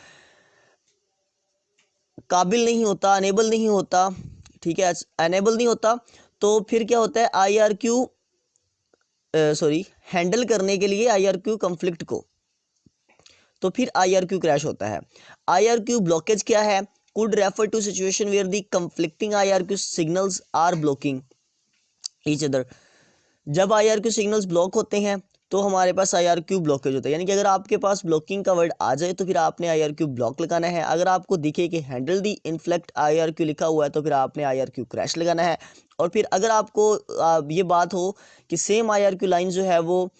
काबिल नहीं होता, अनेबल नहीं होता, ठीक है, अनेबल नहीं होता तो फिर क्या होता है IRQ हैंडल करने के लिए IRQ कॉन्फ्लिक्ट को, तो फिर IRQ क्रैश होता है। IRQ ब्लॉकेज क्या है, could refer to situation where the conflicting IRQ signals are blocking each other. जब IRQ सिग्नल्स ब्लॉक होते हैं तो हमारे पास IRQ ब्लॉकेज होता है। यानी कि अगर आपके पास ब्लॉकिंग का वर्ड आ जाए तो फिर आपने IRQ ब्लॉक लगाना है। अगर आपको दिखे कि हैंडल दी इनफ्लेक्ट IRQ लिखा हुआ है तो फिर आपने IRQ क्रैश लगाना है। और फिर अगर आपको ये बात हो कि सेम IRQ लाइन जो है वो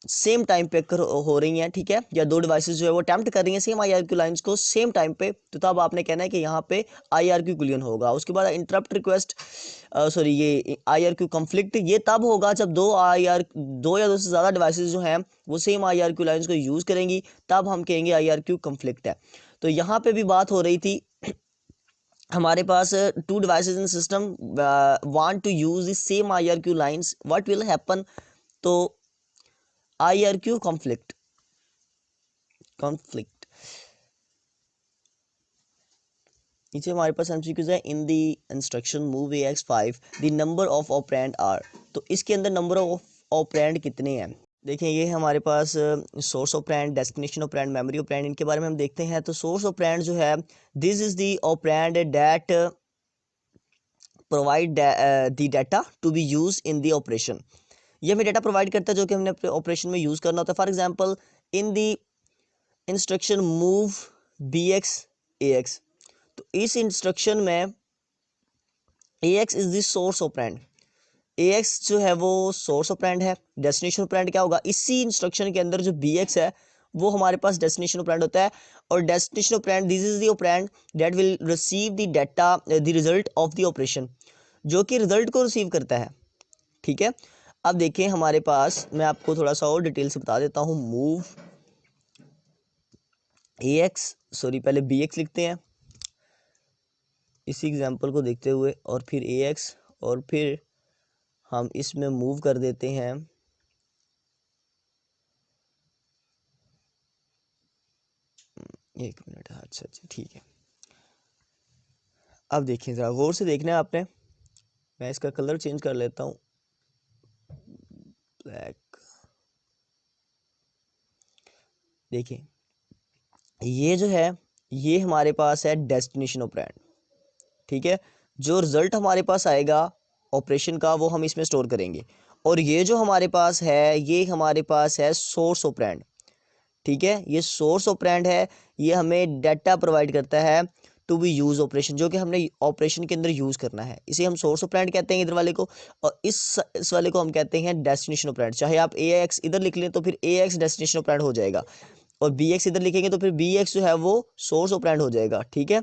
सेम टाइम पे हो रही हैं, ठीक है, या दो डिवाइसेस जो है वो अटेम्प्ट कर रही हैं सेम IRQ लाइंस को सेम टाइम पे, तो तब आपने कहना है कि यहाँ पे IRQ क्लियर होगा। उसके बाद इंटरप्ट रिक्वेस्ट सॉरी ये IRQ कॉन्फ्लिक्ट ये तब होगा जब दो या दो से ज़्यादा डिवाइसेस जो हैं वो सेम IRQ लाइंस को यूज़ करेंगी, तब हम कहेंगे IRQ कॉन्फ्लिक्ट है। तो यहाँ पे भी बात हो रही थी, हमारे पास two devices in system want to use the same IRQ lines, what will happen, तो IRQ कॉन्फ्लिक्ट नीचे हमारे पास MCQs है। In the instruction move AX5 the number of operand are, तो इसके अंदर नंबर ऑफ ऑपरेंड कितने हैं। देखें ये हमारे पास source operand, destination operand, memory operand, इनके बारे में हम देखते हैं। तो सोर्स ऑपरेंड जो है, this is the operand that provide the data to be use in the operation, ये हमें डाटा प्रोवाइड करता है जो कि हमने अपने ऑपरेशन में यूज़ करना होता है। For example in the instruction move BX AX, तो इस इंस्ट्रक्शन में AX is the source operand, AX जो है वो सोर्स ऑपरेंड है। डेस्टिनेशन ऑपरेंड क्या होगा, इसी इंस्ट्रक्शन के अंदर जो BX है वो हमारे पास डेस्टिनेशन ऑपरेंड होता है। और destination operand this is the operand that will receive the data the result of the operation, जो कि रिजल्ट को रिसीव करता है, ठीक है। अब देखें हमारे पास, मैं आपको थोड़ा सा और डिटेल से बता देता हूँ। मूव AX सॉरी पहले BX लिखते हैं इसी एग्जांपल को देखते हुए, और फिर AX, और फिर हम इसमें मूव कर देते हैं एक मिनट, अच्छा अच्छा ठीक है। अब देखिए ज़रा गौर से देखना है आपने, मैं इसका कलर चेंज कर लेता हूँ ब्लैक। देखिए ये जो है ये हमारे पास है डेस्टिनेशन ऑपरेंड, ठीक है। जो रिजल्ट हमारे पास आएगा ऑपरेशन का वो हम इसमें स्टोर करेंगे। और ये जो हमारे पास है ये हमारे पास है सोर्स ऑपरेंड, ठीक है। ये सोर्स ऑपरेंड है, ये हमें डाटा प्रोवाइड करता है टू बी यूज ऑपरेशन, जो कि हमने ऑपरेशन के अंदर यूज करना है, इसे हम सोर्स ऑपरेंड कहते हैं इधर वाले को। और इस वाले को हम कहते हैं डेस्टिनेशन ऑपरेंड। चाहे आप AX इधर लिख लें तो फिर AX डेस्टिनेशन ऑपरेंड हो जाएगा, और BX इधर लिखेंगे तो फिर BX जो है वो सोर्स ऑपरेंड हो जाएगा, ठीक है।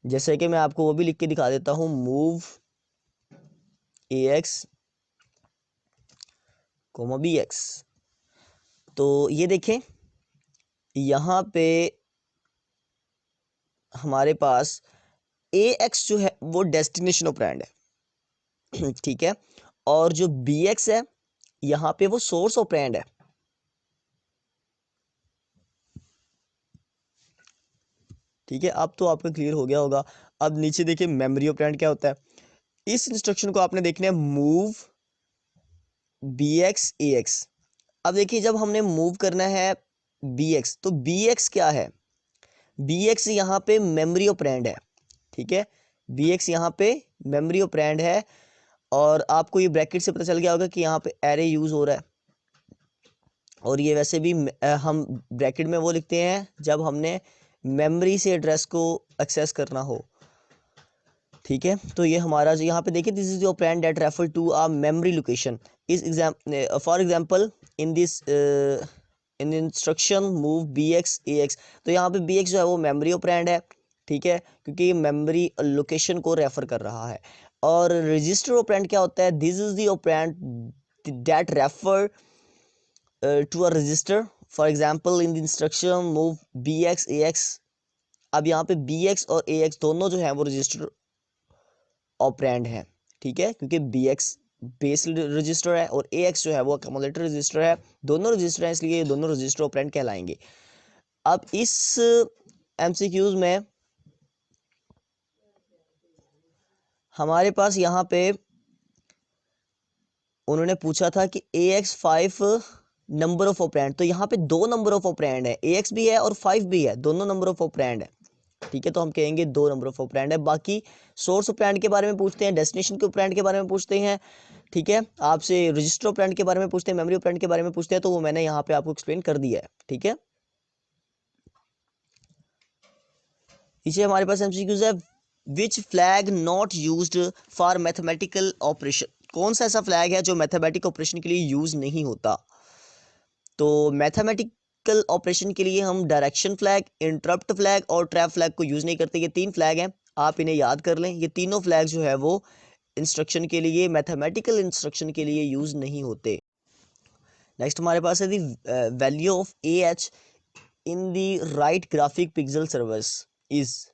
जैसे कि मैं आपको वो भी लिख के दिखा देता हूँ, मूव AX BX, तो ये देखें यहाँ पे हमारे पास AX जो है वो डेस्टिनेशन ऑपरेंड है ठीक है, और जो BX है यहाँ पे वो सोर्स ऑपरेंड है, ठीक है। अब तो आपका क्लियर हो गया होगा। अब नीचे देखिए मेमोरी ऑपरेंड क्या होता है। इस इंस्ट्रक्शन को आपने देखना है, मूव BX AX। अब देखिए जब हमने मूव करना है BX, तो BX क्या है, BX यहाँ पे मेमोरी ऑपरेंड है, ठीक है। BX यहाँ पे मेमोरी ऑपरेंड है, और आपको ये ब्रैकेट से पता चल गया होगा कि यहाँ पे एरे यूज हो रहा है। और ये वैसे भी हम ब्रैकेट में वो लिखते हैं जब हमने मेमोरी से एड्रेस को एक्सेस करना हो, ठीक है। तो ये हमारा जो यहाँ पे देखिए, this is your operand that refer to a memory location is for example in this in instruction move BX AX, तो यहाँ पे BX जो है वो मेमोरी ऑपरेंड है, ठीक है, क्योंकि मेमोरी लोकेशन को रेफर कर रहा है। और रजिस्टर ऑपरेंड क्या होता है, this is the operand that refer to a register, for example in the instruction move BX AX। अब यहाँ पे BX और AX दोनों जो है वो रजिस्टर ऑपरेंड है, ठीक है, क्योंकि BX बेस रजिस्टर है और AX जो है वो अक्यूमुलेटर रजिस्टर है, दोनों रजिस्टर हैं इसलिए दोनों रजिस्टर ऑपरेंड कहलाएंगे। अब इस MCQs में हमारे पास यहाँ पे उन्होंने पूछा था कि AX5 नंबर ऑफ ऑपरेंड, तो यहाँ पे दो नंबर ऑफ ऑपरेंड है, AX भी है और 5 भी है, दोनों नंबर ऑफ ऑपरेंड है, ठीक है। तो हम कहेंगे दो नंबर ऑफ ऑपरेंड है। बाकी सोर्स ऑपरेंड के बारे में पूछते हैं, डेस्टिनेशन के ऑपरेंड के बारे में पूछते हैं, ठीक है, आपसे रजिस्टर ऑपरेंड के बारे में पूछते हैं, मेमोरी ऑपरेंड के बारे में पूछते हैं, तो वो मैंने यहाँ पे आपको एक्सप्लेन कर दिया है। ठीक है, इसे हमारे पास एमसीक्यूज है, which flag not used for mathematical operation, कौन सा ऐसा फ्लैग है जो मैथमेटिक ऑपरेशन के लिए यूज नहीं होता। तो मैथमेटिकल ऑपरेशन के लिए हम डायरेक्शन फ्लैग, इंटरप्ट फ्लैग और ट्रैप फ्लैग को यूज नहीं करते। ये 3 फ्लैग हैं, आप इन्हें याद कर लें। ये तीनों फ्लैग जो है वो इंस्ट्रक्शन के लिए, मैथमेटिकल इंस्ट्रक्शन के लिए यूज नहीं होते। नेक्स्ट हमारे पास है the value of A H in the right graphic pixel service is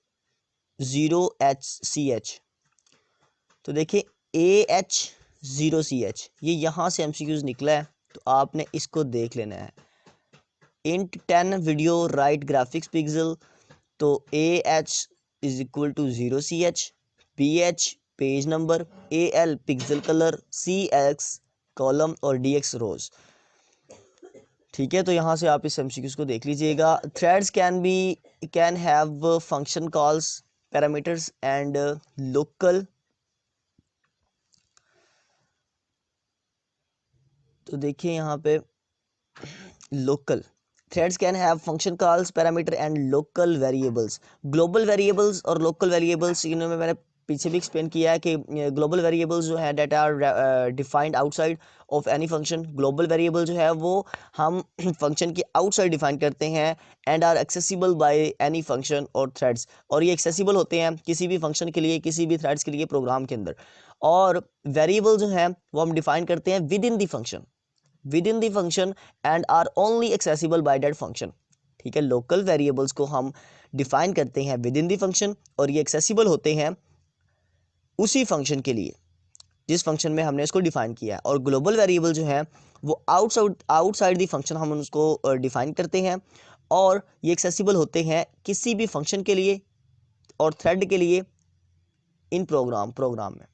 0HCH। तो देखिए AH0CH ये यहाँ से एमसीक्यूज निकला है, तो आपने इसको देख लेना है। Int 10 video write graphics pixel, तो AH is equal to 0CH, BH page number, AL pixel colour, CX column और DX रोज। ठीक है, तो यहाँ से आप इस एमसीक्यूज को देख लीजिएगा। Threads can have function calls, parameters and local. तो देखिए यहाँ पे local threads can have function calls, parameter and local variables. Global variables और लोकल वेरिएबल्स इन्होंने मैंने पीछे भी एक्सप्लेन किया है कि ग्लोबल वेरिएबल्स जो है that are defined outside of any function. Global variable जो है वो हम फंक्शन के आउटसाइड डिफाइन करते हैं and are accessible by any function और थ्रेड्स, और ये एक्सेसिबल होते हैं किसी भी फंक्शन के लिए, किसी भी थ्रेड्स के लिए प्रोग्राम के अंदर। और वेरिएबल जो है वो हम डिफाइन करते हैं with in the function, within the function and are only accessible by that function। ठीक है, लोकल वेरिएबल्स को हम डिफाइन करते हैं विद इन दी फंक्शन और ये एक्सेसिबल होते हैं उसी फंक्शन के लिए जिस फंक्शन में हमने इसको डिफाइन किया है। और ग्लोबल वेरिएबल जो है वो आउटसाइड दी फंक्शन हम उसको डिफाइन करते हैं और ये एक्सेसिबल होते हैं किसी भी फंक्शन के लिए और थ्रेड के लिए इन प्रोग्राम में।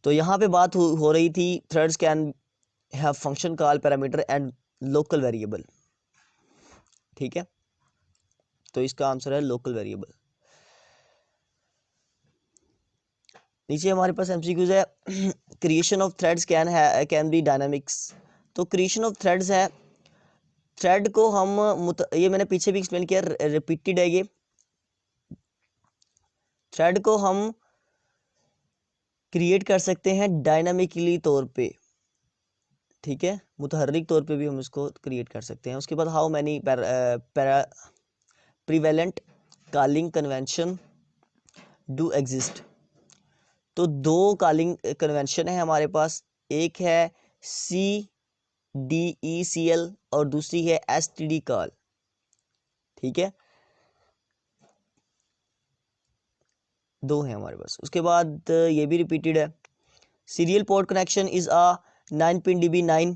तो यहाँ पे बात हो रही थी threads can have function call, parameter and local variable. ठीक है, तो इसका आंसर है लोकल वेरिएबल। नीचे हमारे पास एमसीक्यूज है, creation of threads can be dynamics. तो क्रिएशन ऑफ थ्रेड्स है, थ्रेड को हम ये मैंने पीछे भी एक्सप्लेन किया, रिपीटेड है ये। थ्रेड को हम क्रिएट कर सकते हैं डायनामिकली तौर पे। ठीक है, मुतहर्रिक तौर पे भी हम इसको क्रिएट कर सकते हैं। उसके बाद how many prevalent calling convention do exist. तो 2 कॉलिंग कन्वेंशन है हमारे पास, एक है CDECL और दूसरी है STD कॉल। ठीक है, 2 है हमारे पास। उसके बाद ये भी रिपीटेड है, serial port connection is a 9 pin DB9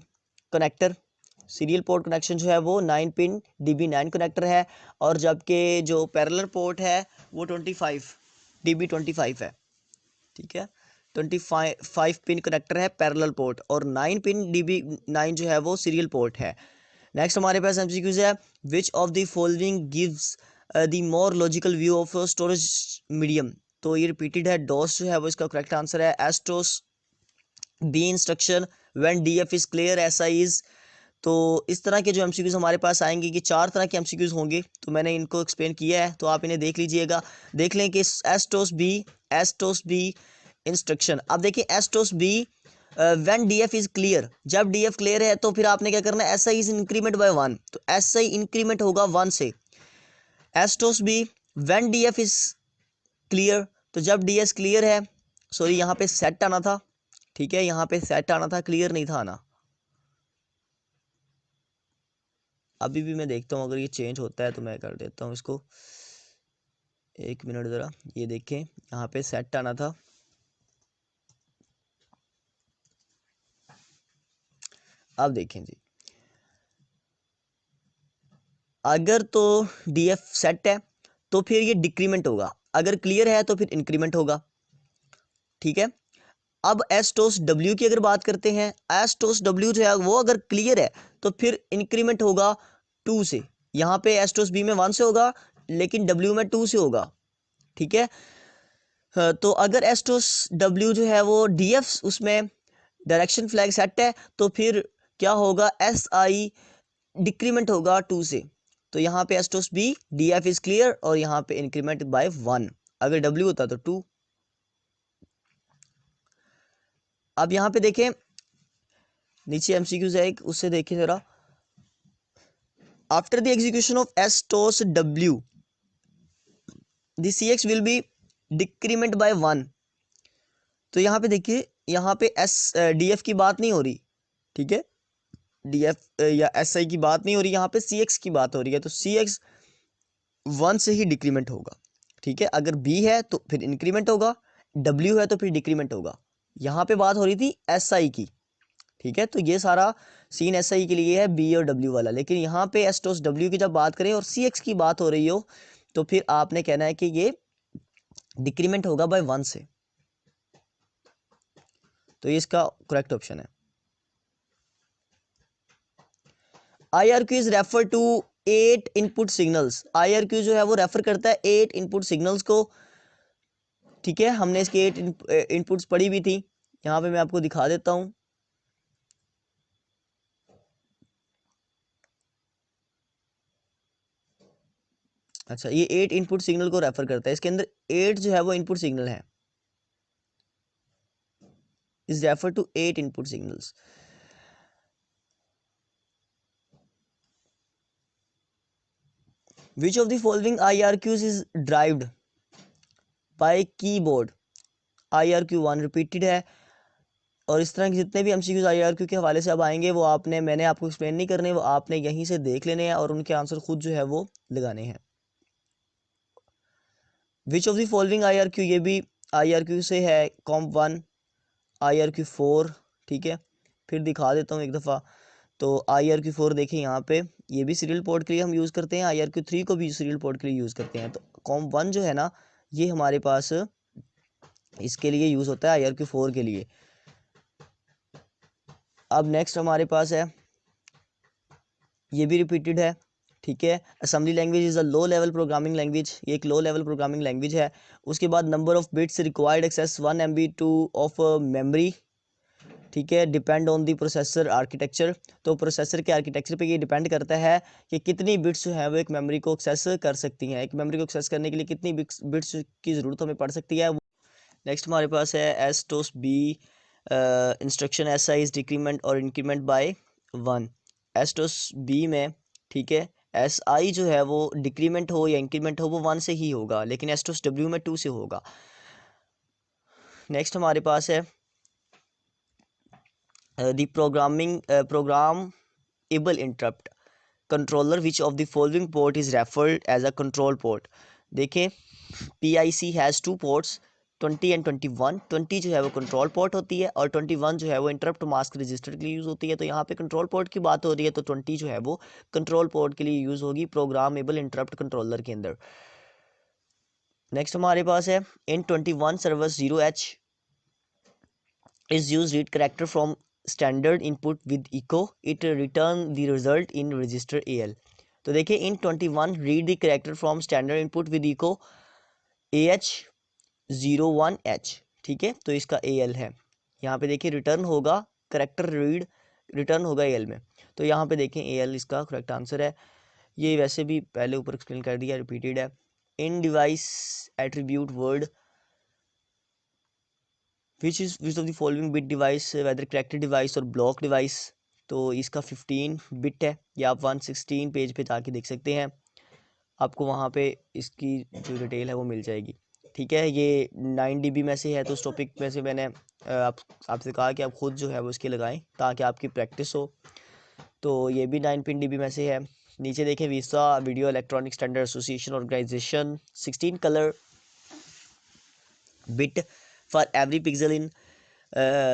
connector. Serial port connection जो है वो 9 पिन DB9 कनेक्टर है, और जबकि जो पैरेलल पोर्ट है वो 25 DB25 है। ठीक है, 25 पिन कनेक्टर है पैरेलल पोर्ट और 9 पिन DB9 जो है वो सीरियल पोर्ट है। नेक्स्ट हमारे पास एमसीक्यूज है, which of the following gives the more logical view of storage medium. तो ये रिपीटेड है, डॉस जो है वो इसका करेक्ट आंसर है, STOS B instruction when DF is clear, ऐसा इज। तो इस तरह के जो एमसीक्यूज हमारे पास आएंगे कि 4 तरह के एमसीक्यूज होंगे, तो मैंने इनको एक्सप्लेन किया है, तो आप इन्हें देख लीजिएगा। देख लें कि एस्टोस बी इंस्ट्रक्शन। अब देखिए STOS B when DF is clear, जब DF क्लियर है तो फिर आपने क्या करना है, SI इज इंक्रीमेंट बाय 1, तो SI इंक्रीमेंट होगा 1 से। STOS B when DF is clear, तो जब DS क्लियर है, सॉरी यहाँ पे सेट आना था। ठीक है, यहाँ पे सेट आना था, क्लियर नहीं था आना। अभी भी मैं देखता हूँ अगर ये चेंज होता है तो मैं कर देता हूँ इसको, 1 मिनट ज़रा। ये देखें यहाँ पे सेट आना था, अब देखें जी, अगर तो DF सेट है तो फिर ये डिक्रीमेंट होगा, अगर क्लियर है तो फिर इंक्रीमेंट होगा। ठीक है, अब एस्टोस W की अगर बात करते हैं, एस्टोस W जो है वो अगर क्लियर है तो फिर इंक्रीमेंट होगा 2 से। यहाँ पे एस्टोस B में 1 से होगा लेकिन W में 2 से होगा। ठीक है, तो अगर एस्टोस डब्ल्यू जो है वो डीएफ उसमें डायरेक्शन फ्लैग सेट है तो फिर क्या होगा, एस आई डिक्रीमेंट होगा 2 से। तो यहाँ पे STOS B D F is clear और यहाँ पे इंक्रीमेंट बाय 1, अगर डब्ल्यू होता तो 2। अब यहाँ पे देखें नीचे एमसीक्यूज है एक, उससे देखें जरा। After the execution of STOS W the C X will be decrement by 1। तो यहाँ पे देखिए, यहाँ पे एस डी एफ की बात नहीं हो रही, ठीक है, डी एफ या एस आई की बात नहीं हो रही, यहाँ पे सी एक्स की बात हो रही है। तो सी एक्स 1 से ही डिक्रीमेंट होगा, ठीक है। अगर बी है तो फिर इंक्रीमेंट होगा, डब्ल्यू है तो फिर डिक्रीमेंट होगा। यहाँ पे बात हो रही थी एस आई की, ठीक है। तो ये सारा सीन एस आई के लिए है, बी और डब्ल्यू वाला। लेकिन यहाँ पे एस्टोस डब्ल्यू की जब बात करें और सी एक्स की बात हो रही हो तो फिर आपने कहना है कि ये डिक्रीमेंट होगा बाय 1 से। तो ये इसका करेक्ट ऑप्शन है। IRQ is refer to 8 input signals. IRQ जो है वो रेफर करता है 8 इनपुट सिग्नल्स को, ठीक है। हमने इसकी 8 इनपुट्स पढ़ी भी थी, यहाँ पे मैं आपको दिखा देता हूँ। अच्छा, ये 8 इनपुट सिग्नल को रेफर करता है, इसके अंदर 8 जो है वो इनपुट सिग्नल है, is refer to 8 input signals. Which of the following IRQs is derived by keyboard? IRQ1 repeated है, और इस तरह के जितने भी एमसीक्यूज IRQ के हवाले से अब आएंगे वो मैंने आपको एक्सप्लेन नहीं करने, वो आपने यहीं से देख लेने हैं और उनके आंसर खुद जो है वो लगाने हैं। विच ऑफ द फॉलोइंग IRQ, ये भी IRQ से है, कॉम्प 1, IRQ4, ठीक है। फिर दिखा देता हूँ एक दफ़ा। तो IRQ4 देखें यहाँ पे, ये भी सीरियल पोर्ट के लिए हम यूज़ करते हैं, IRQ3 को भी सीरियल पोर्ट के लिए यूज़ करते हैं। तो कॉम्प 1 जो है ना, ये हमारे पास इसके लिए यूज़ होता है, IRQ4 के लिए। अब नेक्स्ट हमारे पास है, ये भी रिपीटेड है, ठीक है। Assembly language is a low level programming language, ये एक लो लेवल प्रोग्रामिंग लैंग्वेज है। उसके बाद number of bits required access 1 MB to of memory, ठीक है, depend on the processor architecture. तो प्रोसेसर के आर्किटेक्चर पे ये डिपेंड करता है कि कितनी बिट्स जो है वो एक मेमोरी को एक्सेस कर सकती हैं, एक मेमोरी को एक्सेस करने के लिए कितनी बिट्स की ज़रूरत हमें पड़ सकती है। नेक्स्ट हमारे पास है STOS B instruction S I is decrement और increment by 1। STOS B में, ठीक है, एस आई जो है वो डिक्रीमेंट हो या इंक्रीमेंट हो वो 1 से ही होगा, लेकिन एस टोस डब्ल्यू में 2 से होगा। नेक्स्ट हमारे पास है the programmable interrupt controller, which of the following port is referred as a control port? देखें, PIC has 2 ports 20 and 21। 20 जो है वो कंट्रोल पोर्ट होती है और 21 जो है वो इंटरप्ट मास्क रजिस्टर के लिए यूज़ होती है। तो यहाँ पे कंट्रोल पोर्ट की बात हो रही है तो 20 जो है वो कंट्रोल पोर्ट के लिए यूज़ होगी प्रोग्रामेबल इंटरप्ट कंट्रोलर के अंदर। नेक्स्ट हमारे पास है इन 21 server 0H is used read character from standard input with echo, it return the result in register AL। तो देखिए इन 21 read the character from standard input with echo AH01H, ठीक है। तो इसका AL है, यहाँ पे देखिए रिटर्न होगा करेक्टर रीड, रिटर्न होगा AL में। तो यहाँ पे देखें AL इसका करेक्ट आंसर है। ये वैसे भी पहले ऊपर एक्सप्लेन कर दिया, रिपीटेड है। In device attribute word which of the following bit device whether corrected device और ब्लॉक डिवाइस। तो इसका 15 बिट है, या आप 116 पेज पे जाके देख सकते हैं, आपको वहाँ पे इसकी जो डिटेल है वो मिल जाएगी, ठीक है। ये 9 DB में से है, तो उस टॉपिक में से मैंने आपसे कहा कि आप खुद जो है वो इसके लगाएं ताकि आपकी प्रैक्टिस हो। तो ये भी 9 पिन DB में से है। नीचे देखें VESA video electronic standard association organisation 16 colour bit for every pixel in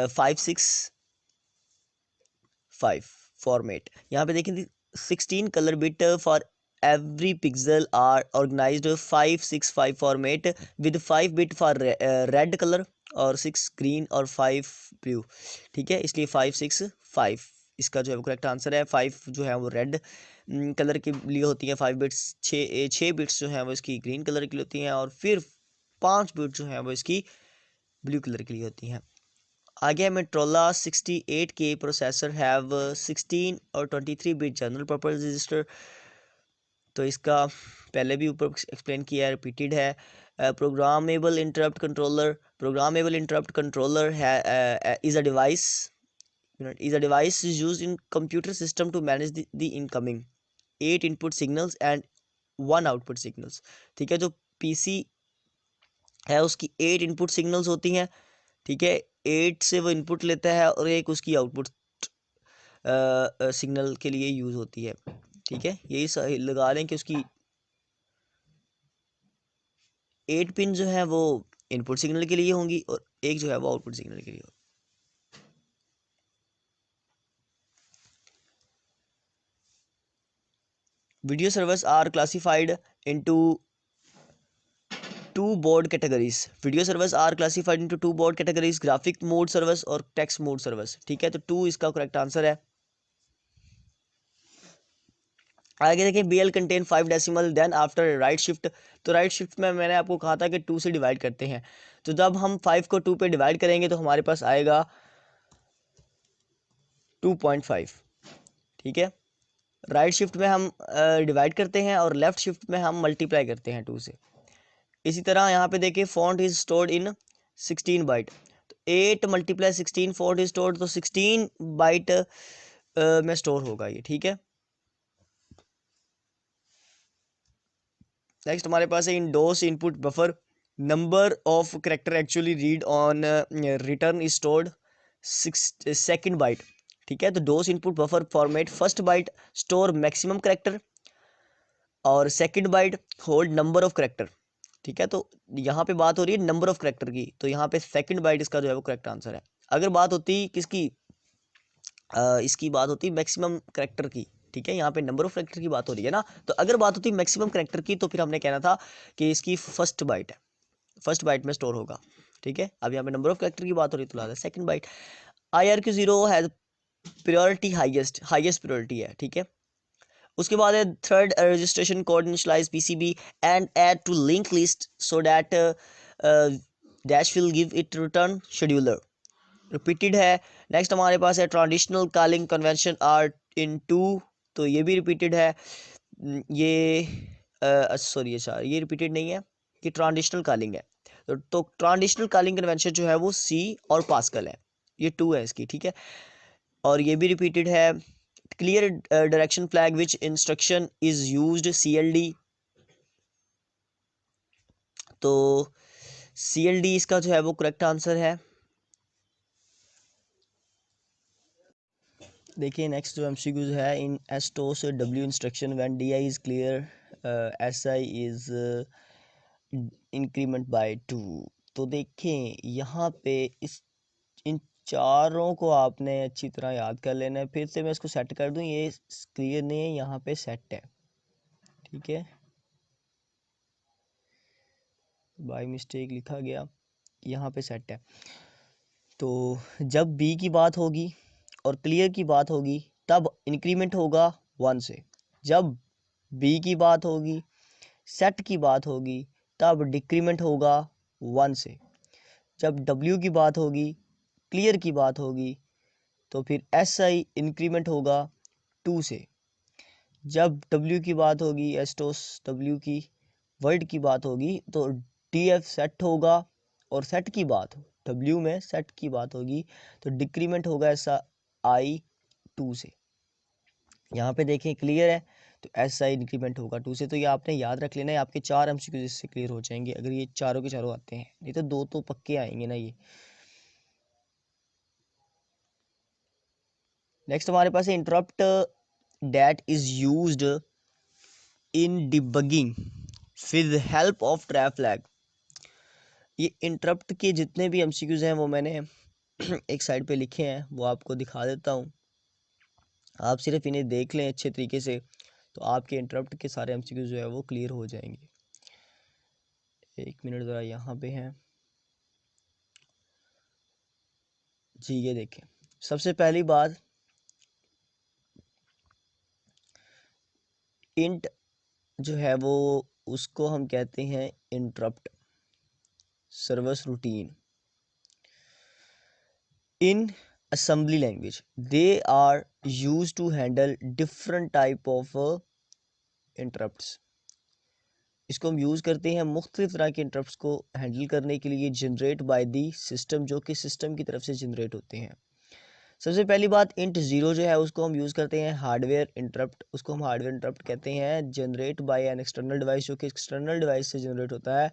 565 format। यहाँ पे देखें 16 color bit for every pixel are organized 565 format with 5 bit for red color और 6 green और 5 blue, ठीक है। इसलिए 565 इसका जो है वो करेक्ट आंसर है। 5 जो है वो रेड कलर के लिए होती हैं, 5 बिट्स 6 बिट्स जो हैं वो इसकी ग्रीन कलर की होती हैं, और फिर 5 बिट जो है वो इसकी ब्लू कलर के लिए होती हैं। आगे है Motorola 68K प्रोसेसर हैव 16 और 23 बिट जनरल पर्पस रजिस्टर। तो इसका पहले भी ऊपर एक्सप्लेन किया है, रिपीटेड है। प्रोग्रामेबल इंटरप्ट कंट्रोलर है is a device used in computer system to manage the incoming 8 input signals and 1 output signals। ठीक है, जो पीसी है उसकी 8 इनपुट सिग्नल्स होती हैं। ठीक है, 8 से वो इनपुट लेता है और एक उसकी आउटपुट सिग्नल के लिए यूज़ होती है। ठीक है, यही लगा लें कि उसकी 8 पिन जो है वो इनपुट सिग्नल के लिए होंगी और एक जो है वो आउटपुट सिग्नल के लिए होगी। Video servers are classified into two board categories। Video servers are classified into two board categories, graphic mode servers और text mode servers। ठीक है, तो 2 इसका करेक्ट आंसर है। आगे देखें, BL contain 5 decimal then after right shift. तो right shift में मैंने आपको कहा था कि 2 से डिवाइड करते हैं, तो जब हम 5 को 2 पे डिवाइड करेंगे तो हमारे पास आएगा 2.5। ठीक है, राइट शिफ्ट में हम डिवाइड करते हैं और लेफ्ट शिफ्ट में हम मल्टीप्लाई करते हैं 2 से। इसी तरह यहाँ पे देखिए, font is stored in 16 byte. तो 8 मल्टीप्लाई 16 फॉन्ट इज स्टोर्ड, तो 16 बाइट में स्टोर होगा ये। ठीक है, नेक्स्ट हमारे पास है in DOS input buffer. Number of character actually read on return is stored second byte. ठीक है, तो DOS input buffer format first byte store maximum character और second byte hold number of character. ठीक है, तो यहाँ पे बात हो रही है नंबर ऑफ करेक्टर की, तो यहाँ पे सेकंड बाइट इसका जो है वो करेक्ट आंसर है। अगर बात होती किसकी, इसकी बात होती मैक्सिमम करेक्टर की। ठीक है, यहाँ पे नंबर ऑफ करेक्टर की बात हो रही है ना, तो अगर बात होती मैक्सिमम करेक्टर की तो फिर हमने कहना था कि इसकी फर्स्ट बाइट है, फर्स्ट बाइट में स्टोर होगा। ठीक है, अब यहाँ पे नंबर ऑफ करेक्टर की बात हो रही है तो लादा second byte. IRQ0 has priority highest priority है। ठीक है, उसके बाद है third registration code initialise PCB and add to link list so that dash will give it return scheduler, repeated है। नेक्स्ट हमारे पास है transitional calling convention are in two, तो ये भी रिपीटेड है। ये सॉरी ये रिपीटेड नहीं है कि ट्रांजिशनल कॉलिंग है। तो ट्रांजिशनल कॉलिंग कन्वेंशन जो है वो सी और पास्कल है, ये 2 है इसकी। ठीक है, और ये भी रिपीटेड है। Clear direction flag which instruction is used CLD, तो CLD इसका जो है वो करेक्ट आंसर है। देखिए नेक्स्ट जो MCQs है, in STOS W instruction when DI is clear SI is increment by 2। तो देखें यहाँ पे इस इन चारों को आपने अच्छी तरह याद कर लेना है। फिर से मैं इसको सेट कर दूं, ये क्लियर नहीं है, यहाँ पे सेट है। ठीक है, बाय मिस्टेक लिखा गया, यहाँ पे सेट है। तो जब बी की बात होगी और क्लियर की बात होगी तब इंक्रीमेंट होगा 1 से। जब बी की बात होगी, सेट की बात होगी, तब डिक्रीमेंट होगा 1 से। जब डब्ल्यू की बात होगी, क्लियर की बात होगी, तो फिर SI इंक्रीमेंट होगा 2 से। जब डब्ल्यू की बात होगी, एस्टोस डब्ल्यू की वर्ड की बात होगी, तो DF सेट होगा, और सेट की बात डब्ल्यू में सेट की बात होगी तो डिक्रीमेंट होगा SI 2 से। यहाँ पे देखें क्लियर है, तो SI इंक्रीमेंट होगा 2 से। तो ये आपने याद रख लेना है, आपके 4 MCQ इससे क्लियर हो जाएंगे अगर ये चारों के चारों आते हैं, नहीं तो 2 तो पक्के आएंगे ना ये। नेक्स्ट हमारे पास है interrupt that is used in debugging with help of trap flag. ये इंटरप्ट के जितने भी MCQs हैं वो मैंने एक साइड पे लिखे हैं, वो आपको दिखा देता हूँ। आप सिर्फ इन्हें देख लें अच्छे तरीके से, तो आपके इंटरप्ट के सारे MCQs जो है वो क्लियर हो जाएंगे। 1 मिनट ज़रा यहाँ पे हैं जी, ये देखें। सबसे पहली बात, इंट जो है वो उसको हम कहते हैं interrupt. service routine in assembly language. They are used to handle different type of interrupts. इसको हम यूज़ करते हैं मुख्तलिफ तरह के इंटरप्ट्स को हैंडल करने के लिए, जनरेट बाय दी सिस्टम, जो कि सिस्टम की तरफ से जनरेट होते हैं। सबसे पहली बात, इंट ज़ीरो जो है उसको हम यूज़ करते हैं हार्डवेयर इंटरप्ट। उसको हम हार्डवेयर इंटरप्ट कहते हैं, generate by an external device, जो कि एक्सटर्नल डिवाइस से जनरेट होता है।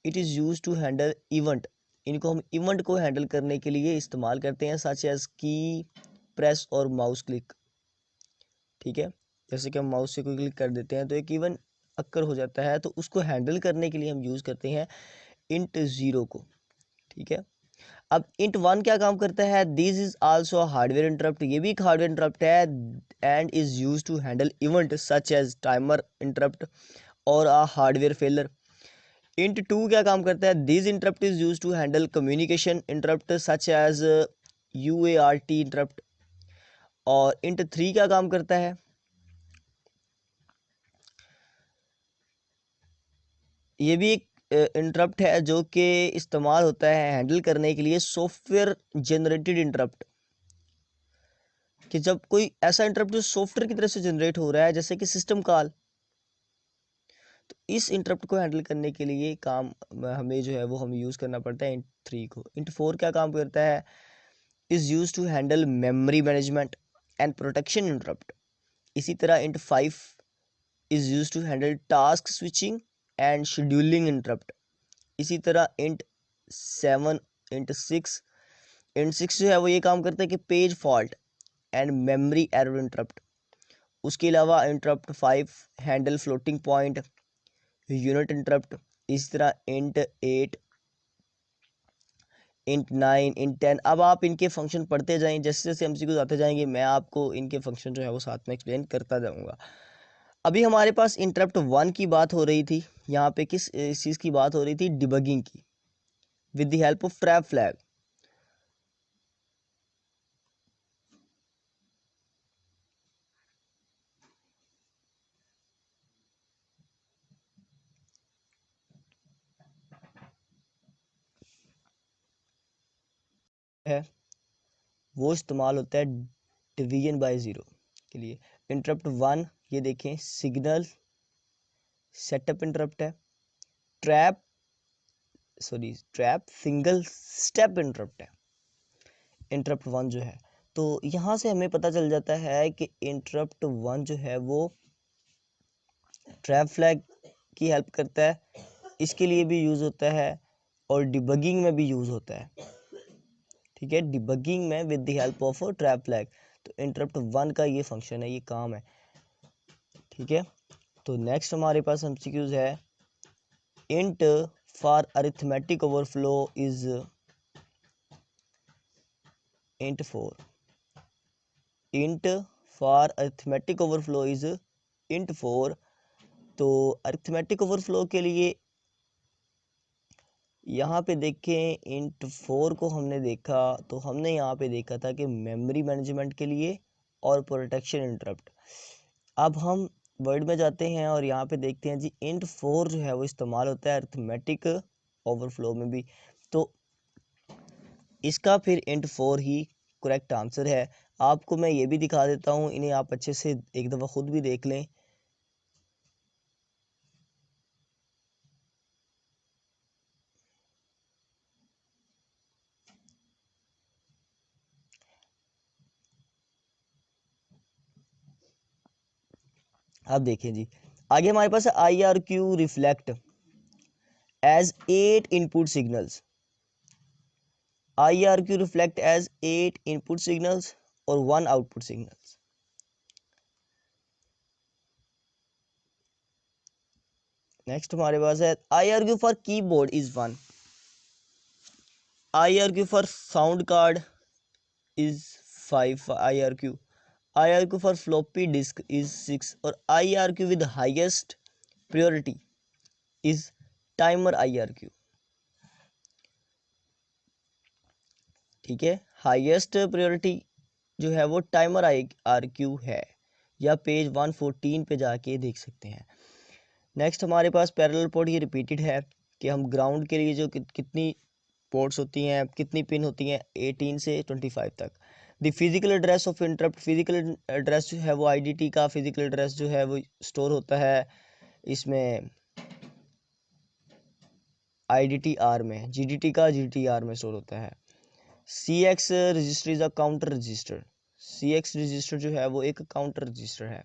It is use to handle event. इनको हम इवेंट को हैंडल करने के लिए इस्तेमाल करते हैं, सच एज की प्रेस और माउस क्लिक। ठीक है, जैसे कि हम माउस से कोई क्लिक कर देते हैं तो एक इवेंट अक्कर हो जाता है, तो उसको हैंडल करने के लिए हम यूज़ करते हैं इंट ज़ीरो को। ठीक है, अब इंट वन क्या काम करता है, this is also hardware interrupt, ये भी एक हार्डवेयर इंटरप्ट है, and is use to handle event such as timer interrupt और a hardware failure. INT two क्या काम करता है, this interrupt is use to handle communication interrupt such as UART interrupt. और इंट थ्री क्या काम करता है, ये भी एक इंटरप्ट है जो कि इस्तेमाल होता है हैंडल करने के लिए सॉफ्टवेयर जनरेटेड इंटरप्ट। कि जब कोई ऐसा इंटरप्ट जो सॉफ्टवेयर की तरफ से जनरेट हो रहा है, जैसे कि सिस्टम कॉल, तो इस इंटरप्ट को हैंडल करने के लिए काम हमें जो है वो हमें यूज़ करना पड़ता है इंट थ्री को। इंट फोर क्या काम करता है, is use to handle memory management and protection interrupt. इसी तरह int five is use to handle task switching and scheduling interrupt. इसी तरह इंट सेवन, इंट सिक्स जो है वो ये काम करता है कि page fault and memory error interrupt. उसके अलावा interrupt five handle floating point unit interrupt. इस तरह int eight, int nine, int ten. अब आप इनके फंक्शन पढ़ते जाएं, जैसे जैसे MCQs आते जाएंगे मैं आपको इनके फंक्शन जो है वो साथ में एक्सप्लेन करता जाऊंगा। अभी हमारे पास इंटरप्ट वन की बात हो रही थी, यहाँ पे किस चीज़ की बात हो रही थी, डिबगिंग की, with the help of trap flag. है वो इस्तेमाल होता है डिवीजन बाय ज़ीरो के लिए। इंटरप्ट वन, ये देखें, सिग्नल सेटअप इंटरप्ट है। Trap trap single step interrupt है इंटरप्ट वन जो है। तो यहाँ से हमें पता चल जाता है कि इंटरप्ट वन जो है वो ट्रैप फ्लैग की हेल्प करता है, इसके लिए भी यूज़ होता है, और डिबगिंग में भी यूज़ होता है। ठीक है, डिबगिंग में with the help of trap flag. तो इंटरप्ट वन का ये फंक्शन है, ये काम है। ठीक है, तो नेक्स्ट हमारे पास MCQs है, int for arithmetic overflow is int four. Int for arithmetic overflow is int four. तो अरिथमेटिक ओवरफ्लो के लिए यहाँ पे देखें, इंट फोर को हमने देखा तो हमने यहाँ पे देखा था कि मेमोरी मैनेजमेंट के लिए और प्रोटेक्शन इंटरप्ट। अब हम वर्ड में जाते हैं और यहाँ पे देखते हैं जी, इंट फोर जो है वो इस्तेमाल होता है अरिथमेटिक ओवरफ्लो में भी। तो इसका फिर इंट फोर ही करेक्ट आंसर है। आपको मैं ये भी दिखा देता हूँ, इन्हें आप अच्छे से एक दफ़ा खुद भी देख लें। आप देखें जी, आगे हमारे पास IRQ reflect as 8 input signals. IRQ reflect as 8 input signals और 1 output signals. नेक्स्ट हमारे पास है IRQ for keyboard is 1, IRQ for sound card is 5 IRQ, IRQ for floppy disk is 6 और IRQ with highest priority is timer IRQ। ठीक है, highest priority जो है वो टाइमर IRQ है, या पेज 114 पे जाके देख सकते हैं। नेक्स्ट हमारे पास पैरेलल पोर्ट, ये रिपीटेड है कि हम ग्राउंड के लिए जो कितनी पोर्ट्स होती हैं, कितनी पिन होती हैं, 18 से 25 तक। The physical address of interrupt, physical address जो है वो आईडीटी का फिजिकल एड्रेस जो है वो स्टोर होता है इसमें आईडीटी आर में, जीडीटी का जीडीटी आर में स्टोर होता है। C X register is a counter register, C X register जो है वो एक काउंटर रजिस्टर है।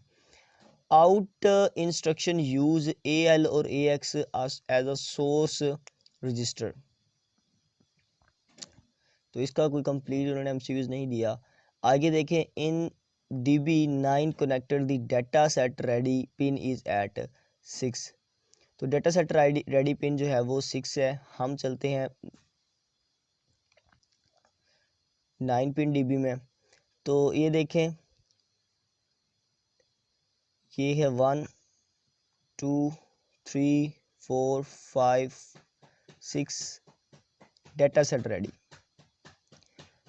Out instruction use A L और A X as a source register. तो इसका कोई कंप्लीट उन्होंने एमसीक्यूज नहीं दिया। आगे देखें, in DB9 connected the data set ready pin is at 6। तो डाटा सेट रेडी पिन जो है वो 6 है। हम चलते हैं 9 पिन DB में। तो ये देखें, ये है 1 2 3 4 5 6 डाटा सेट रेडी।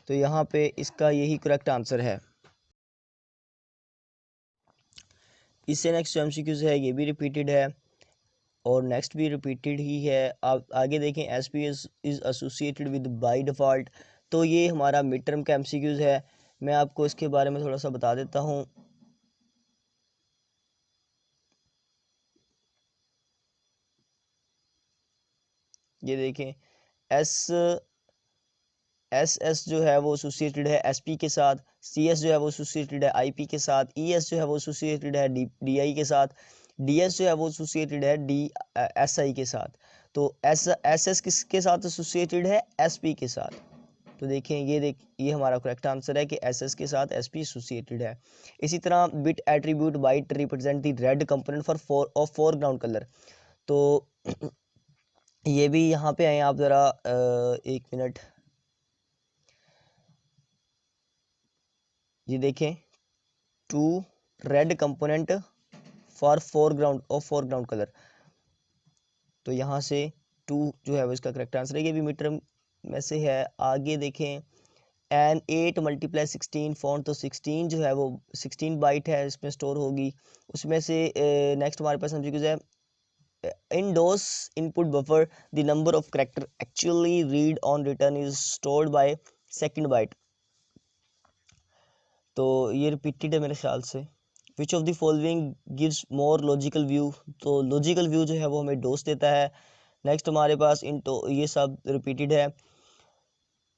तो यहाँ पे इसका यही करेक्ट आंसर है। इससे नेक्स्ट जो एमसीक्यूज है ये भी रिपीटेड है और नेक्स्ट भी रिपीटेड ही है। आप आगे देखें, S P S is associated with by default. तो ये हमारा मिड टर्म का एमसीक्यूज है। मैं आपको इसके बारे में थोड़ा सा बता देता हूँ। ये देखें, एस एस जो है वो एसोसिएटेड है एसपी के साथ, सी एस जो है वो एसोसिएटेड है आईपी के साथ, ई एस जो है वो एसोसिएटेड है डी आई के साथ, डी एस जो है वो एसोसिएटेड है डी एस आई के साथ। तो एस किसके साथ एसोसिएटेड है? एस पी के साथ। तो देखें, ये हमारा करेक्ट आंसर है कि एस एस के साथ एस पी एसोसिएटेड है। इसी तरह bit attribute byte represent the red component for foreground colour. तो ये भी यहाँ पे आए आप ज़रा, एक मिनट, ये देखें, two red component for foreground colour. तो यहाँ से 2 जो है वो इसका करेक्ट आंसर है। ये भी मिड टर्म में से है। आगे देखें, एन 8 × 16 फॉन्ट। तो 16 जो है वो 16 बाइट है, इसमें स्टोर होगी। उसमें से नेक्स्ट हमारे पास एमसीक्यूज है, in DOS input buffer the number of character actually read on return is stored by second byte. तो ये रिपीटेड है मेरे ख्याल से। Which of the following gives more logical view. तो लॉजिकल व्यू जो है वो हमें डोस देता है। नेक्स्ट हमारे पास ये सब रिपीटेड है।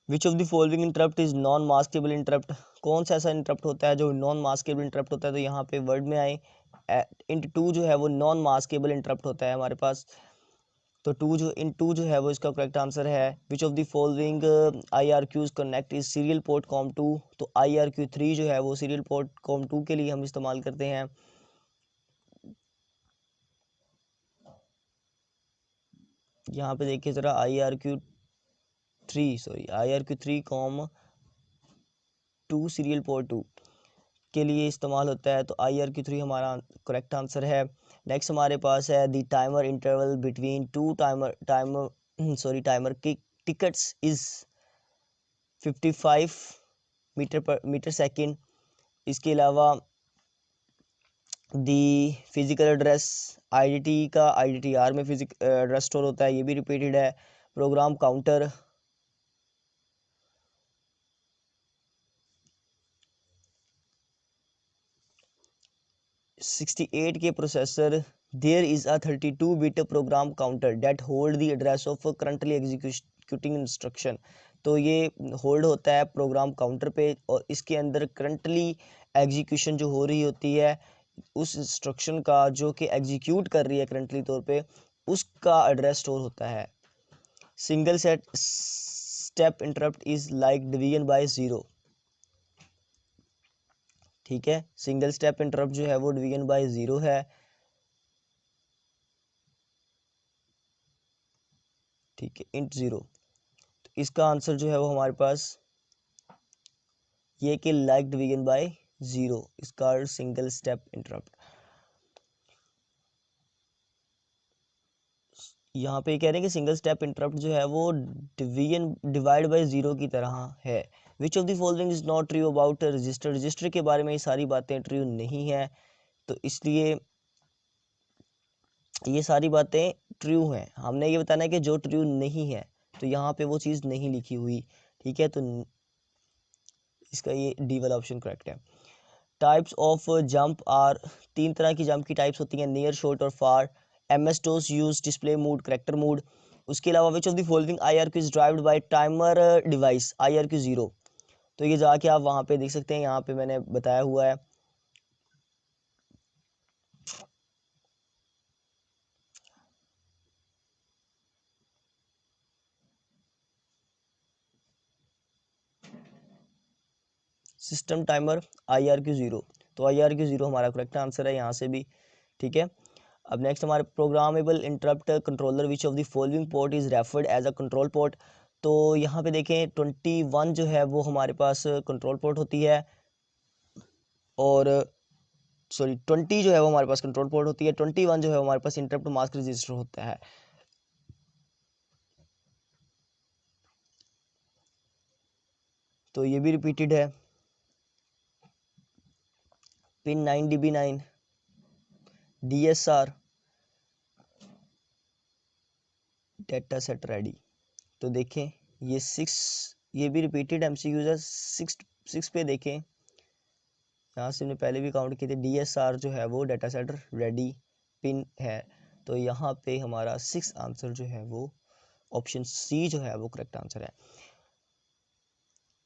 Which of the following interrupt is non maskable interrupt. कौन सा ऐसा इंटरप्ट होता है जो नॉन मास्केबल इंटरप्ट होता है? तो यहाँ पे वर्ड में आए, int2 जो है वो नॉन मास्केबल इंटरप्ट होता है हमारे पास। तो टू जो है वो इसका करेक्ट आंसर है। Which of the following IRQs connect is serial port COM2। तो IRQ3 जो है वो सीरियल पोर्ट COM2 के लिए हम इस्तेमाल करते हैं। यहाँ पे देखिए ज़रा, IRQ3 COM2 सीरियल पोर्ट 2 के लिए इस्तेमाल होता है। तो IRQ3 हमारा करेक्ट आंसर है। नेक्स्ट हमारे पास है the timer interval between two timer ticks is 55 millisecond. इसके अलावा दी फिजिकल एड्रेस आईडीटी का आईडीटीआर में फिजिकल एड्रेस स्टोर होता है, ये भी रिपीटेड है। प्रोग्राम काउंटर, '68 के processor there is a 32-bit program counter that hold the address of currently executing instruction. तो ये होल्ड होता है प्रोग्राम काउंटर पे और इसके अंदर करंटली एग्जीक्यूशन जो हो रही होती है उस इंस्ट्रक्शन का जो कि एग्जीक्यूट कर रही है करंटली तौर पे, उसका एड्रेस स्टोर होता है। Single step interrupt is like division by zero. ठीक है, सिंगल स्टेप इंटरप्ट जो है वो डिवीजन बाय ज़ीरो है। ठीक है, इंट ज़ीरो। तो इसका आंसर जो है वो हमारे पास ये कि लाइक डिवीजन बाय ज़ीरो इसका सिंगल स्टेप इंटरप्ट। यहाँ पे कह रहे हैं कि सिंगल स्टेप इंटरप्ट जो है वो डिवाइड बाय ज़ीरो की तरह है। Which of the following is not true about register. Register के बारे में ये सारी बातें ट्रू नहीं है, तो इसलिए ये सारी बातें ट्रू हैं, हमने ये बताना है कि जो ट्रू नहीं है, तो यहाँ पे वो चीज़ नहीं लिखी हुई, ठीक है। तो इसका ये डी वाला ऑप्शन करेक्ट है। टाइप्स ऑफ जंप आर, 3 तरह की जंप की टाइप्स होती हैं, नियर, शॉर्ट और far. MS DOS use display mode, character mode. उसके अलावा which of the following IRQ is driven by timer device, IRQ 0। तो ये जाके आप वहाँ पे देख सकते हैं, यहाँ पे मैंने बताया हुआ है। सिस्टम टाइमर IRQ 0, तो IRQ 0 हमारा करेक्ट आंसर है यहाँ से भी, ठीक है। अब नेक्स्ट हमारे programmable interrupt controller which of the following port is referred as a control port. तो यहाँ पे देखें 21 जो है वो हमारे पास कंट्रोल पोर्ट होती है, और सॉरी 20 जो है वो हमारे पास कंट्रोल पोर्ट होती है, 21 जो है हमारे पास इंटरप्ट मास्क रजिस्टर होता है। तो ये भी रिपीटेड है। Pin 9 DB9, DSR, data set ready. तो देखें ये 6, ये भी रिपीटेड MCQs है। 6 पे देखें, यहाँ से हमने पहले भी काउंट किए थे, DSR जो है वो डेटा सेट रेडी पिन है। तो यहाँ पे हमारा 6 आंसर जो है वो ऑप्शन C जो है वो करेक्ट आंसर है।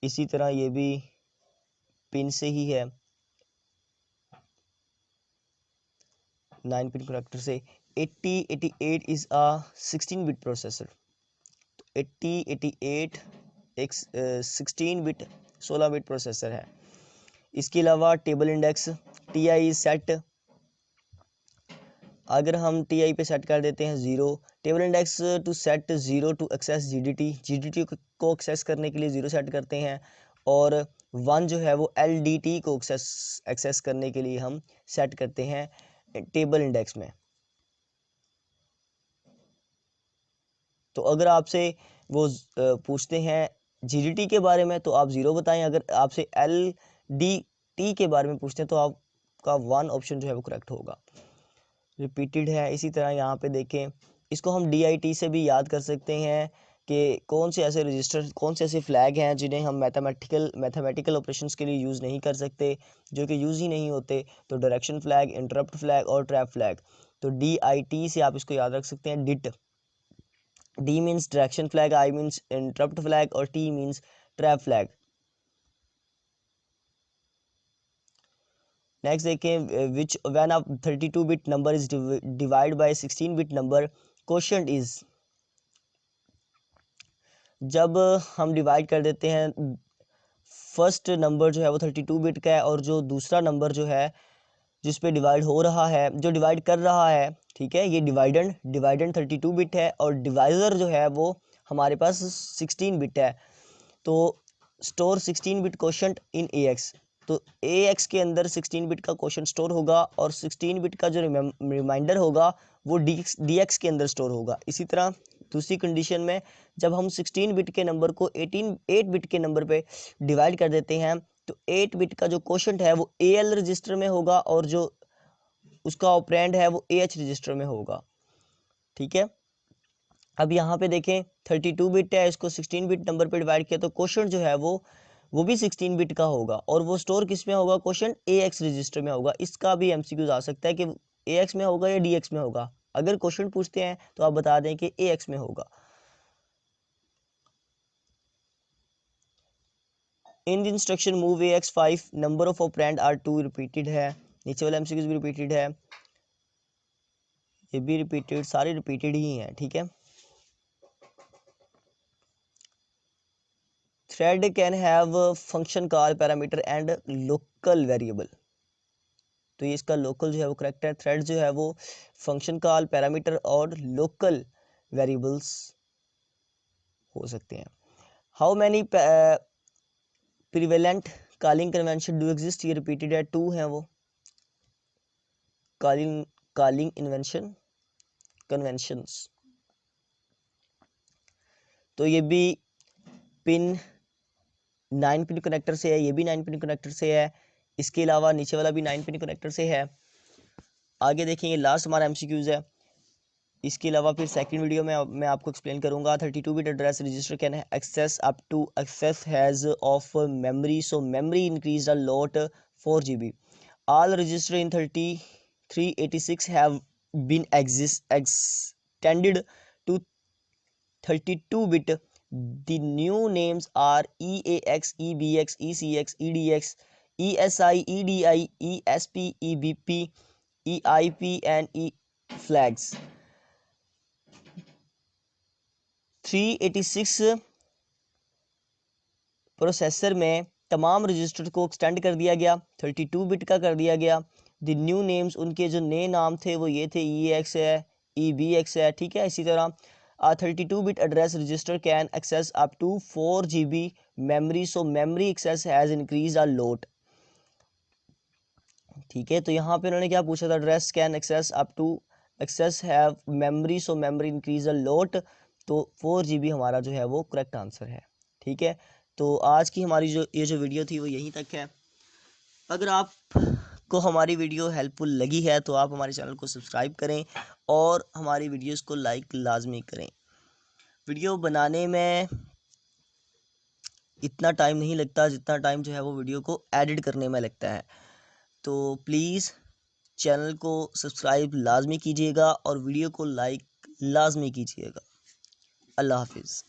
इसी तरह ये भी पिन से ही है, 9 पिन कनेक्टर से। 8088 इज अ 16 बिट प्रोसेसर। 8088 एक 16 बिट 16 बिट प्रोसेसर है। इसके अलावा टेबल इंडेक्स TI सेट, अगर हम TI पे सेट कर देते हैं 0, table index to set 0 to access GDT को एक्सेस करने के लिए 0 सेट करते हैं, और 1 जो है वो LDT को एक्सेस करने के लिए हम सेट करते हैं टेबल इंडेक्स में। तो अगर आपसे वो पूछते हैं GDT के बारे में तो आप 0 बताएं, अगर आपसे LDT के बारे में पूछते हैं तो आपका 1 ऑप्शन जो है वो करेक्ट होगा। रिपीटेड है। इसी तरह यहाँ पे देखें, इसको हम DIT से भी याद कर सकते हैं कि कौन से ऐसे रजिस्टर, कौन से ऐसे फ्लैग हैं जिन्हें हम मैथमेटिकल ऑपरेशंस के लिए यूज़ नहीं कर सकते, जो कि यूज़ ही नहीं होते। तो डायरेक्शन फ्लैग, इंटरप्ट फ्लैग और ट्रैप फ्लैग। तो DIT से आप इसको याद रख सकते हैं। DIT, D means direction flag, I means interrupt flag और T means trap flag. Next देखें, which when a 32 bit number is divide by 16 bit number, quotient is. जब हम डिवाइड कर देते हैं, फर्स्ट नंबर जो है वो 32 बिट का है, और जो दूसरा नंबर जो है जिस पे डिवाइड हो रहा है, जो डिवाइड कर रहा है, ठीक है, ये डिवाइडेंड 32 बिट है, और डिवाइज़र जो है वो हमारे पास 16 बिट है। तो स्टोर 16 बिट क्वोशंट इन AX। तो AX के अंदर 16 बिट का क्वोशंट स्टोर होगा, और 16 बिट का जो रिमाइंडर होगा वो DX के अंदर स्टोर होगा। इसी तरह दूसरी कंडीशन में जब हम 16 बिट के नंबर को 8 बिट के नंबर पे डिवाइड कर देते हैं, तो 8 बिट का जो क्वोशंट है वो AL रजिस्टर में होगा, और जो उसका ऑपरेंड है वो AH रजिस्टर में होगा, ठीक है। अब यहाँ पे देखें 32 बिट है, इसको 16 बिट नंबर पे डिवाइड किया, तो क्वोशंट जो है वो भी 16 बिट का होगा, और वो स्टोर किस में होगा, क्वोशंट AX रजिस्टर में होगा। इसका भी MCQ आ सकता है कि AX में होगा या DX में होगा। अगर क्वोशंट पूछते हैं तो आप बता दें कि AX में होगा। In the instruction move AX5 number of operand are 2, repeated है। नीचे वाला MCQ भी रिपीटेड है, ये भी रिपीटेड, सारे रिपीटेड ही हैं, ठीक है। Thread can have function call parameter and local variable. तो ये इसका लोकल जो है वो करेक्ट है। थ्रेड जो है वो फंक्शन कॉल, पैरामीटर और लोकल वेरिएबल्स हो सकते हैं। How many prevalent calling convention do exist, ये रिपीटेड है, 2 हैं वो कॉलिंग इन्वेंशन कन्वेंशंस। तो ये भी पिन 9 पिन कनेक्टर से है, ये भी 9 पिन कनेक्टर से है, इसके अलावा नीचे वाला भी 9 पिन कनेक्टर से है। आगे देखेंगे, लास्ट हमारा MCQs है। इसके अलावा फिर सेकंड वीडियो में मैं आपको एक्सप्लेन करूंगा 32 bit address register can access up to access has of memory, so memory increase a lot 4 GB. All register in 3386 have been extended to 32 bit. The new names are EAX, EBX, ECX, EDX, ESI, EDI, ESP, EBP, EIP and E flags. 386 processor में तमाम register को extend कर दिया गया, 32 bit का कर दिया गया. द न्यू नेम्स, उनके जो नए नाम थे वो ये थे, ई एक्स है, ई बी एक्स है, ठीक है. इसी तरह 32 bit address register can access up to 4 GB memory, so memory access has increase a lot. ठीक है, तो यहाँ पे उन्होंने क्या पूछा था, address can access up to access have memory, so memory increase a lot. तो 4 GB हमारा जो है वो करेक्ट आंसर है. ठीक है, तो आज की हमारी जो वीडियो थी वो यहीं तक है. अगर आप को हमारी वीडियो हेल्पफुल लगी है तो आप हमारे चैनल को सब्सक्राइब करें और हमारी वीडियोस को लाइक लाजमी करें. वीडियो बनाने में इतना टाइम नहीं लगता जितना टाइम जो है वो वीडियो को एडिट करने में लगता है. तो प्लीज़ चैनल को सब्सक्राइब लाजमी कीजिएगा और वीडियो को लाइक लाजमी कीजिएगा. अल्लाह हाफिज़.